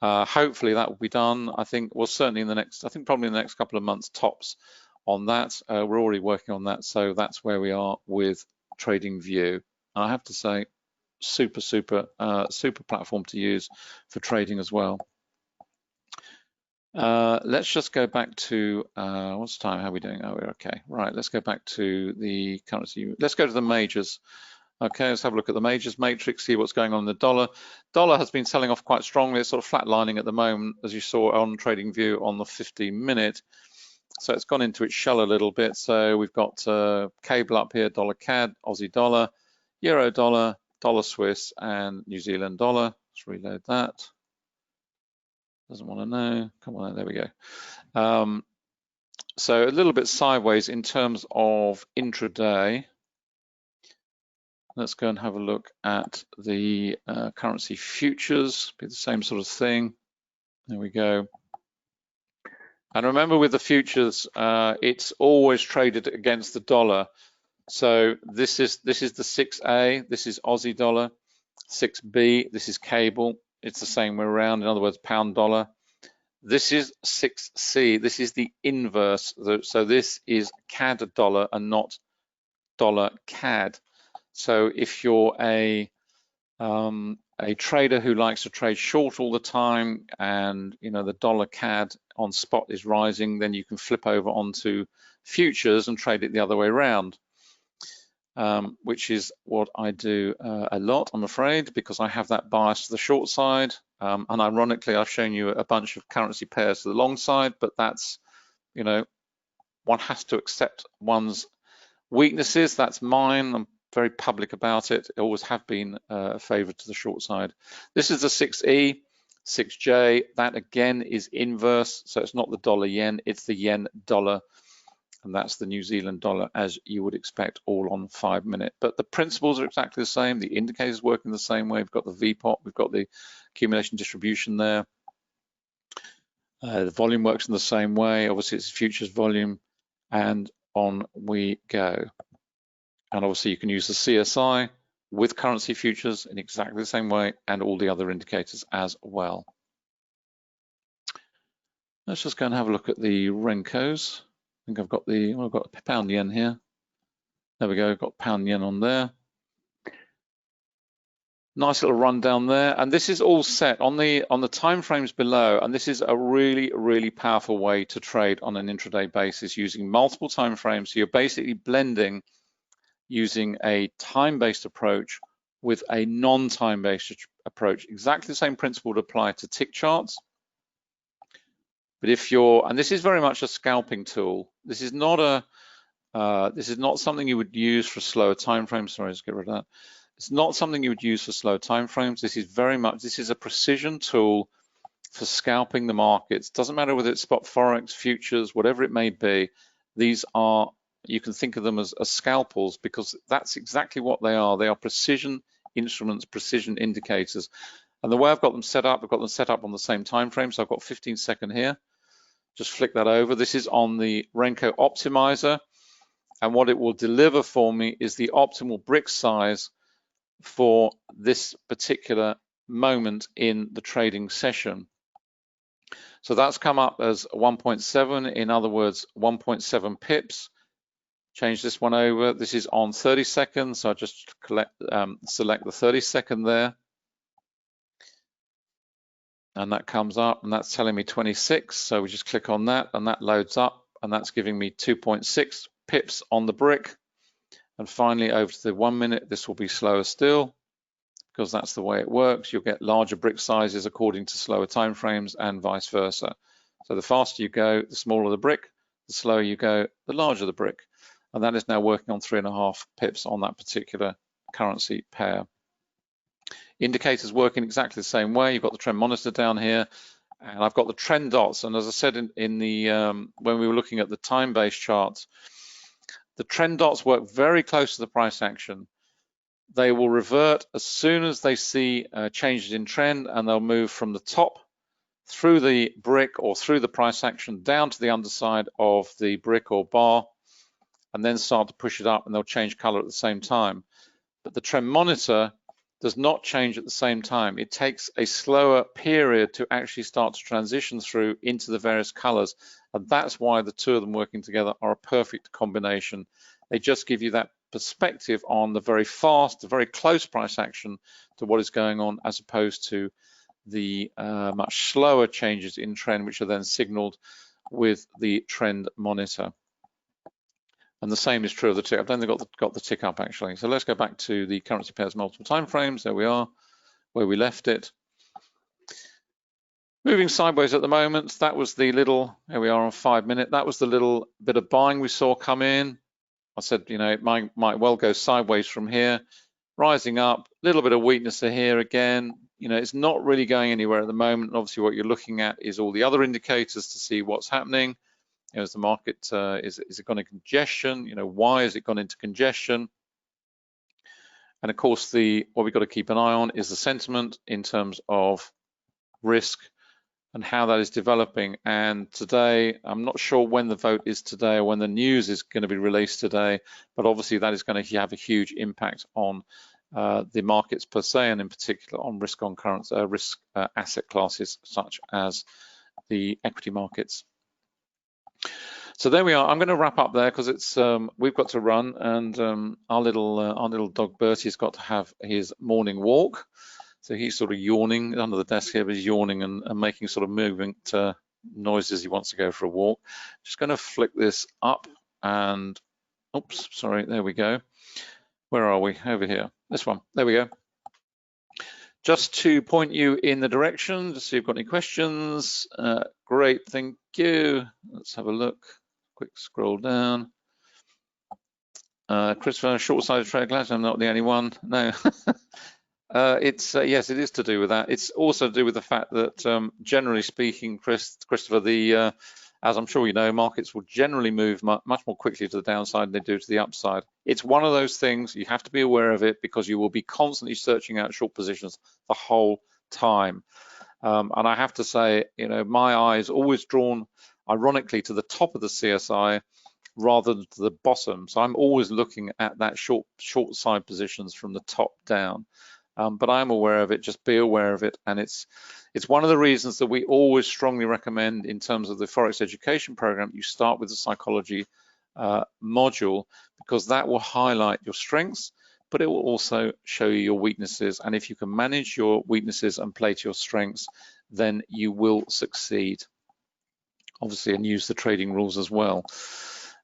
Hopefully that will be done. I think, well, certainly in the next, I think probably in the next couple of months tops on that. We're already working on that, so that's where we are with TradingView. I have to say, super platform to use for trading as well. Let's just go back to what's the time? How are we doing? Oh, we're okay. Right, let's go back to the currency. Let's go to the majors. Okay, let's have a look at the majors matrix, see what's going on in the dollar. Dollar has been selling off quite strongly. It's sort of flatlining at the moment, as you saw on TradingView on the 15-minute. So it's gone into its shell a little bit. So we've got cable up here, dollar CAD, Aussie dollar, euro dollar, dollar Swiss, and New Zealand dollar. Let's reload that. Doesn't want to know. Come on, there we go. So a little bit sideways in terms of intraday. Let's go and have a look at the currency futures. Be the same sort of thing. There we go. And remember, with the futures, it's always traded against the dollar. So this is the 6A. This is Aussie dollar. 6B. This is cable. It's the same way around. In other words, pound dollar. This is 6C. This is the inverse. So this is CAD dollar and not dollar CAD. So if you're a trader who likes to trade short all the time, and you know the dollar CAD on spot is rising, then you can flip over onto futures and trade it the other way around, which is what I do a lot, I'm afraid, because I have that bias to the short side. And ironically, I've shown you a bunch of currency pairs to the long side, but that's, you know, one has to accept one's weaknesses. That's mine. I'm very public about it. I always have been a favorite to the short side. This is the 6E, 6J. That again is inverse. So it's not the dollar yen, it's the yen dollar. And that's the New Zealand dollar, as you would expect, all on 5-minute. But the principles are exactly the same. The indicators working the same way. We've got the VPOT, we've got the accumulation distribution there. The volume works in the same way. Obviously, it's futures volume, and on we go. And obviously, you can use the CSI with currency futures in exactly the same way, and all the other indicators as well. Let's just go and have a look at the Renkos. I think I've got the pound yen here. There we go, got pound yen on there. Nice little rundown there, and this is all set on the time frames below, and this is a really powerful way to trade on an intraday basis using multiple time frames. So you're basically blending using a time-based approach with a non-time-based approach. Exactly the same principle would apply to tick charts. But if you're, and this is very much a scalping tool. This is not something you would use for slower time frames. Sorry, let's get rid of that. It's not something you would use for slow time frames. This is a precision tool for scalping the markets. Doesn't matter whether it's spot Forex, futures, whatever it may be. These are, you can think of them as scalpels, because that's exactly what they are. They are precision instruments, precision indicators. And the way I've got them set up, I've got them set up on the same time frame. So I've got 15-second here. Just flick that over. This is on the Renko Optimizer. And what it will deliver for me is the optimal brick size for this particular moment in the trading session. So that's come up as 1.7, in other words, 1.7 pips. Change this one over. This is on 30 seconds. So I just select the 30-second there. And that comes up, and that's telling me 26. So we just click on that, and that loads up, and that's giving me 2.6 pips on the brick. And finally, over to the 1 minute, this will be slower still, because that's the way it works. You'll get larger brick sizes according to slower time frames, and vice versa. So the faster you go, the smaller the brick. The slower you go, the larger the brick. And that is now working on 3.5 pips on that particular currency pair. Indicators working exactly the same way. You've got the trend monitor down here, and I've got the trend dots. And as I said in the when we were looking at the time-based charts, the trend dots work very close to the price action. They will revert as soon as they see changes in trend, and they'll move from the top through the brick or through the price action down to the underside of the brick or bar, and then start to push it up, and they'll change color at the same time. but the trend monitor does not change at the same time. It takes a slower period to actually start to transition through into the various colors. And that's why the two of them working together are a perfect combination. They just give you that perspective on the very fast, the very close price action to what is going on, as opposed to the much slower changes in trend, which are then signaled with the trend monitor. And the same is true of the tick. I've only got the tick up actually. So let's go back to the currency pairs multiple time frames. There we are, where we left it. Moving sideways at the moment. That was the little, here we are on 5 minute. That was the little bit of buying we saw come in. I said, you know, it might well go sideways from here, rising up, a little bit of weakness here again. You know, it's not really going anywhere at the moment. Obviously, what you're looking at is all the other indicators to see what's happening. You know, is the market, is it gone into congestion? You know, why has it gone into congestion? And of course, what we've got to keep an eye on is the sentiment in terms of risk and how that is developing. And today, I'm not sure when the vote is today or when the news is going to be released today, but obviously that is going to have a huge impact on the markets per se, and in particular on risk on currency, risk asset classes such as the equity markets. So there we are. I'm going to wrap up there because it's we've got to run, and our little dog Bertie's got to have his morning walk. So he's sort of yawning under the desk here, but he's yawning and making sort of movement noises. He wants to go for a walk. Just going to flick this up and, oops, sorry, there we go. Where are we? Over here. This one. There we go. Just to point you in the direction, to see if you've got any questions. Great, thank you. Let's have a look. Quick scroll down. Christopher, short-sided trade class. I'm not the only one. No. It's yes, it is to do with that. It's also to do with the fact that generally speaking, Christopher, as I'm sure you know, markets will generally move much more quickly to the downside than they do to the upside. It's one of those things, you have to be aware of it because you will be constantly searching out short positions the whole time. And I have to say, you know, my eye is always drawn, ironically, to the top of the CSI rather than to the bottom. So I'm always looking at that short side positions from the top down. But I'm aware of it, just be aware of it. And it's one of the reasons that we always strongly recommend in terms of the Forex education program, you start with the psychology module, because that will highlight your strengths, but it will also show you your weaknesses. And if you can manage your weaknesses and play to your strengths, then you will succeed, obviously, and use the trading rules as well.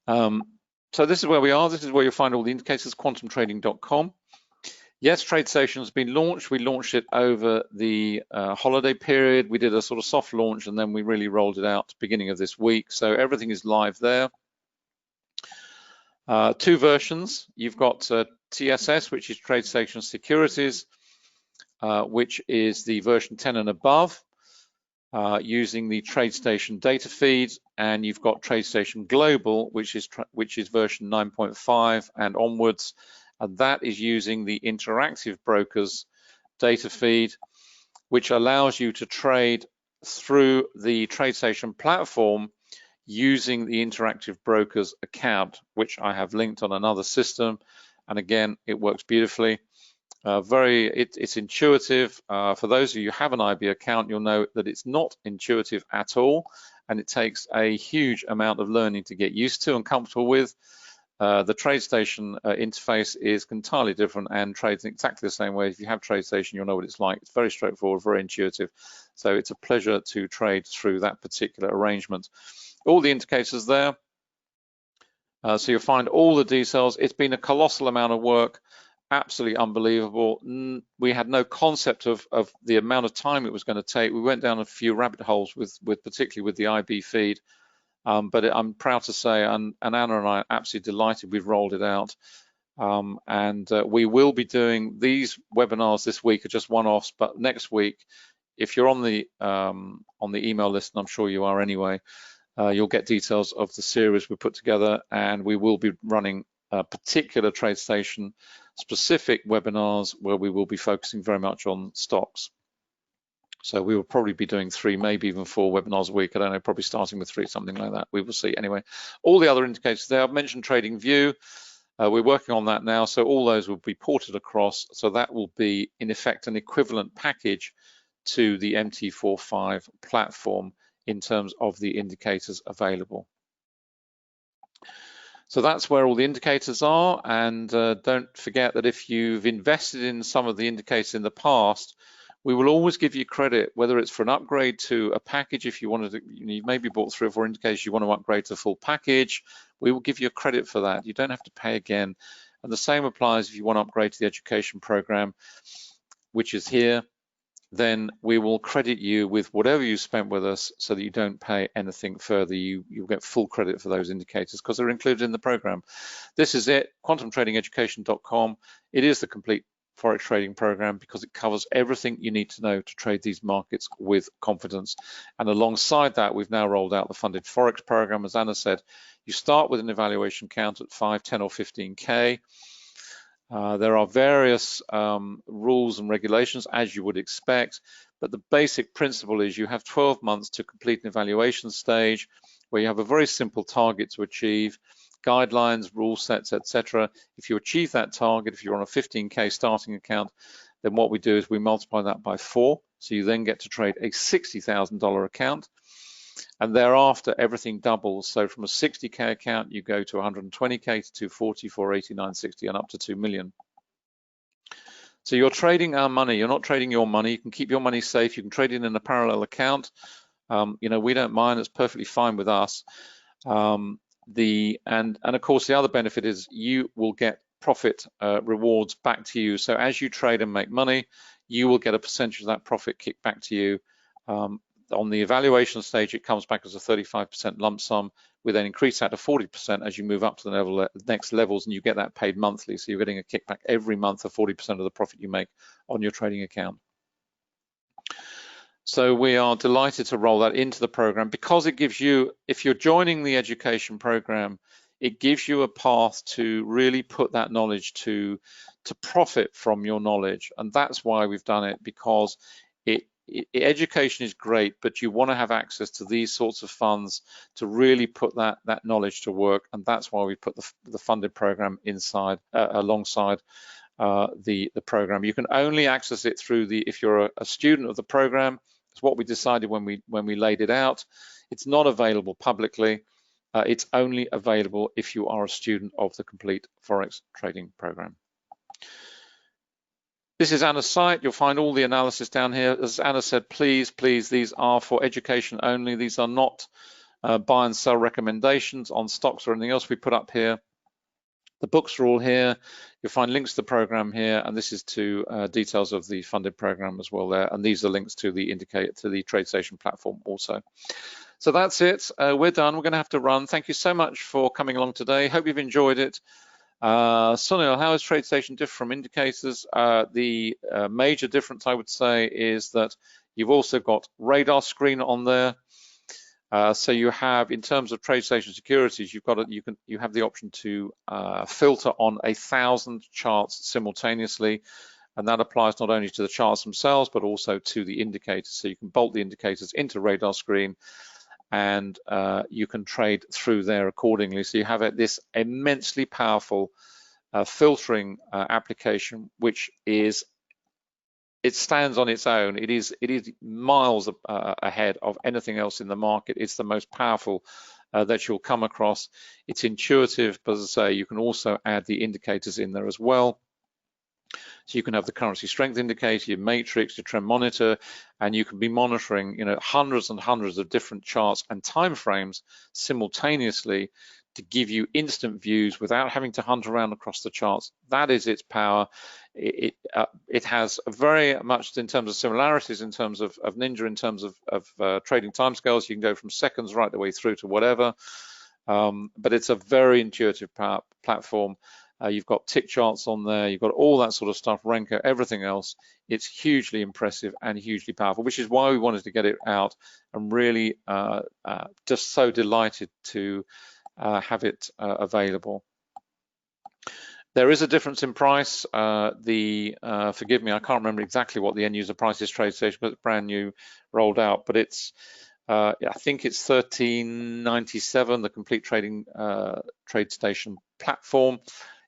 So this is where we are. This is where you'll find all the indicators, quantumtrading.com. Yes, TradeStation has been launched. We launched it over the holiday period. We did a sort of soft launch and then we really rolled it out beginning of this week. So everything is live there. Two versions. You've got TSS, which is TradeStation Securities, which is the version 10 and above, using the TradeStation data feed. And you've got TradeStation Global, which is version 9.5 and onwards. And that is using the interactive brokers data feed, which allows you to trade through the TradeStation platform using the interactive brokers account, which I have linked on another system. And again, it works beautifully. It's intuitive. For those of you who have an IB account, you'll know that it's not intuitive at all. And it takes a huge amount of learning to get used to and comfortable with. The TradeStation interface is entirely different and trades in exactly the same way. If you have TradeStation, you'll know what it's like. It's very straightforward, very intuitive. So it's a pleasure to trade through that particular arrangement. All the indicators there. So you'll find all the details. It's been a colossal amount of work, absolutely unbelievable. We had no concept of the amount of time it was going to take. We went down a few rabbit holes particularly with the IB feed. But I'm proud to say, and Anna and I are absolutely delighted we've rolled it out. We will be doing these webinars this week are just one-offs, but next week, if you're on the email list, and I'm sure you are anyway, you'll get details of the series we put together, and we will be running particular TradeStation specific webinars where we will be focusing very much on stocks. So we will probably be doing 3, maybe even 4 webinars a week. I don't know, probably starting with 3, something like that. We will see. Anyway, all the other indicators there. I've mentioned TradingView. We're working on that now, so all those will be ported across. So that will be, in effect, an equivalent package to the MT45 platform in terms of the indicators available. So that's where all the indicators are, and don't forget that if you've invested in some of the indicators in the past, we will always give you credit, whether it's for an upgrade to a package. If you wanted to, you've maybe bought 3 or 4 indicators, you want to upgrade to the full package, we will give you a credit for that. You don't have to pay again. And the same applies if you want to upgrade to the education program, which is here. Then we will credit you with whatever you spent with us so that you don't pay anything further. You'll get full credit for those indicators because they're included in the program. This is it, quantumtradingeducation.com. It is the complete Forex trading program because it covers everything you need to know to trade these markets with confidence. And alongside that, we've now rolled out the funded Forex program. As Anna said, you start with an evaluation count at 5, 10 or 15K. There are various rules and regulations, as you would expect, but the basic principle is you have 12 months to complete an evaluation stage where you have a very simple target to achieve, guidelines, rule sets, etc. If you achieve that target, if you're on a 15K starting account, then what we do is we multiply that by 4. So you then get to trade a $60,000 account. And thereafter, everything doubles. So from a 60K account, you go to 120K to 240, 480, 960, and up to 2 million. So you're trading our money. You're not trading your money. You can keep your money safe. You can trade it in a parallel account. You know, we don't mind. It's perfectly fine with us. And of course, the other benefit is you will get profit rewards back to you. So as you trade and make money, you will get a percentage of that profit kicked back to you. On the evaluation stage, it comes back as a 35% lump sum. We then increase that to 40% as you move up to the next levels, and you get that paid monthly. So you're getting a kickback every month of 40% of the profit you make on your trading account. So we are delighted to roll that into the program because it gives you, if you're joining the education program, it gives you a path to really put that knowledge to profit from your knowledge. And that's why we've done it, because education is great, but you want to have access to these sorts of funds to really put that knowledge to work, and that's why we put the funded program inside alongside the program. You can only access it through if you're a student of the program. It's what we decided when we laid it out. It's not available publicly. It's only available if you are a student of the complete Forex trading program. This is Anna's site. You'll find all the analysis down here. As Anna said, please, these are for education only. These are not buy and sell recommendations on stocks or anything else we put up here. The books are all here. You'll find links to the program here, and this is to details of the funded program as well there. And these are links to the TradeStation platform also. So that's it. We're done. We're going to have to run. Thank you so much for coming along today. Hope you've enjoyed it. Sunil, how is TradeStation different from indicators? The major difference, I would say, is that you've also got radar screen on there. So you have, in terms of TradeStation securities, you have the option to filter on 1,000 charts simultaneously, and that applies not only to the charts themselves but also to the indicators. So you can bolt the indicators into radar screen, and you can trade through there accordingly. So you have this immensely powerful filtering application, which it stands on its own. It is miles ahead of anything else in the market. It's the most powerful that you'll come across. It's intuitive, but as I say, you can also add the indicators in there as well. So you can have the currency strength indicator, your matrix, your trend monitor, and you can be monitoring, hundreds and hundreds of different charts and time frames simultaneously to give you instant views without having to hunt around across the charts. That is its power. It has very much, in terms of similarities, in terms of Ninja, in terms of trading timescales. You can go from seconds right the way through to whatever, but it's a very intuitive platform. You've got tick charts on there, you've got all that sort of stuff, Renko, everything else. It's hugely impressive and hugely powerful, which is why we wanted to get it out, and really just so delighted to have it available. There is a difference in price. Forgive me, I can't remember exactly what the end user price is, TradeStation, but it's brand new, rolled out, but it's I think it's $13.97, the complete TradeStation platform.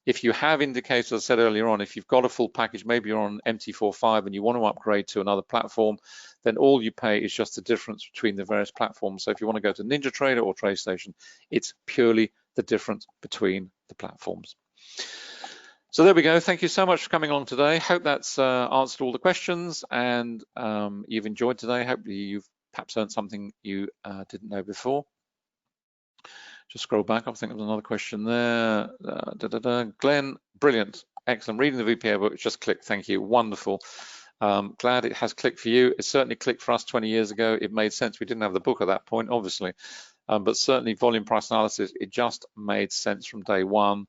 If you have indicators, as I said earlier on, if you've got a full package, maybe you're on MT45 and you want to upgrade to another platform, then all you pay is just the difference between the various platforms. So if you want to go to NinjaTrader or TradeStation, it's purely the difference between the platforms. So there we go. Thank you so much for coming along today. Hope that's answered all the questions, and you've enjoyed today. Hopefully you've perhaps learned something you didn't know before. Just scroll back. I think there was another question there. Glenn, brilliant, excellent. Reading the VPA book, just clicked. Thank you. Wonderful. Glad it has clicked for you. It certainly clicked for us 20 years ago. It made sense. We didn't have the book at that point, obviously, but certainly volume price analysis, it just made sense from day one.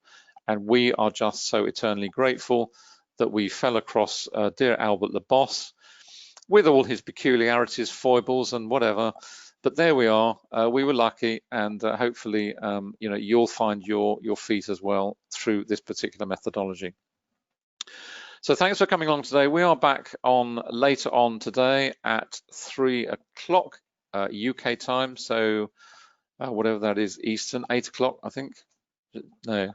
And we are just so eternally grateful that we fell across dear Albert the boss, with all his peculiarities, foibles, and whatever. But there we are. We were lucky, and hopefully, you know, you'll find your feet as well through this particular methodology. So thanks for coming along today. We are back on later on today at 3 o'clock UK time. So whatever that is, Eastern, 8 o'clock, I think. No.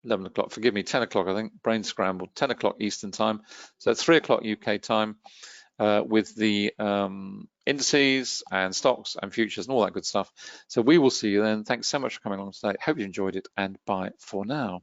11 o'clock, forgive me, 10 o'clock, I think, brain scrambled, 10 o'clock Eastern time. So 3 o'clock UK time with the indices and stocks and futures and all that good stuff. So we will see you then. Thanks so much for coming along today. Hope you enjoyed it, and bye for now.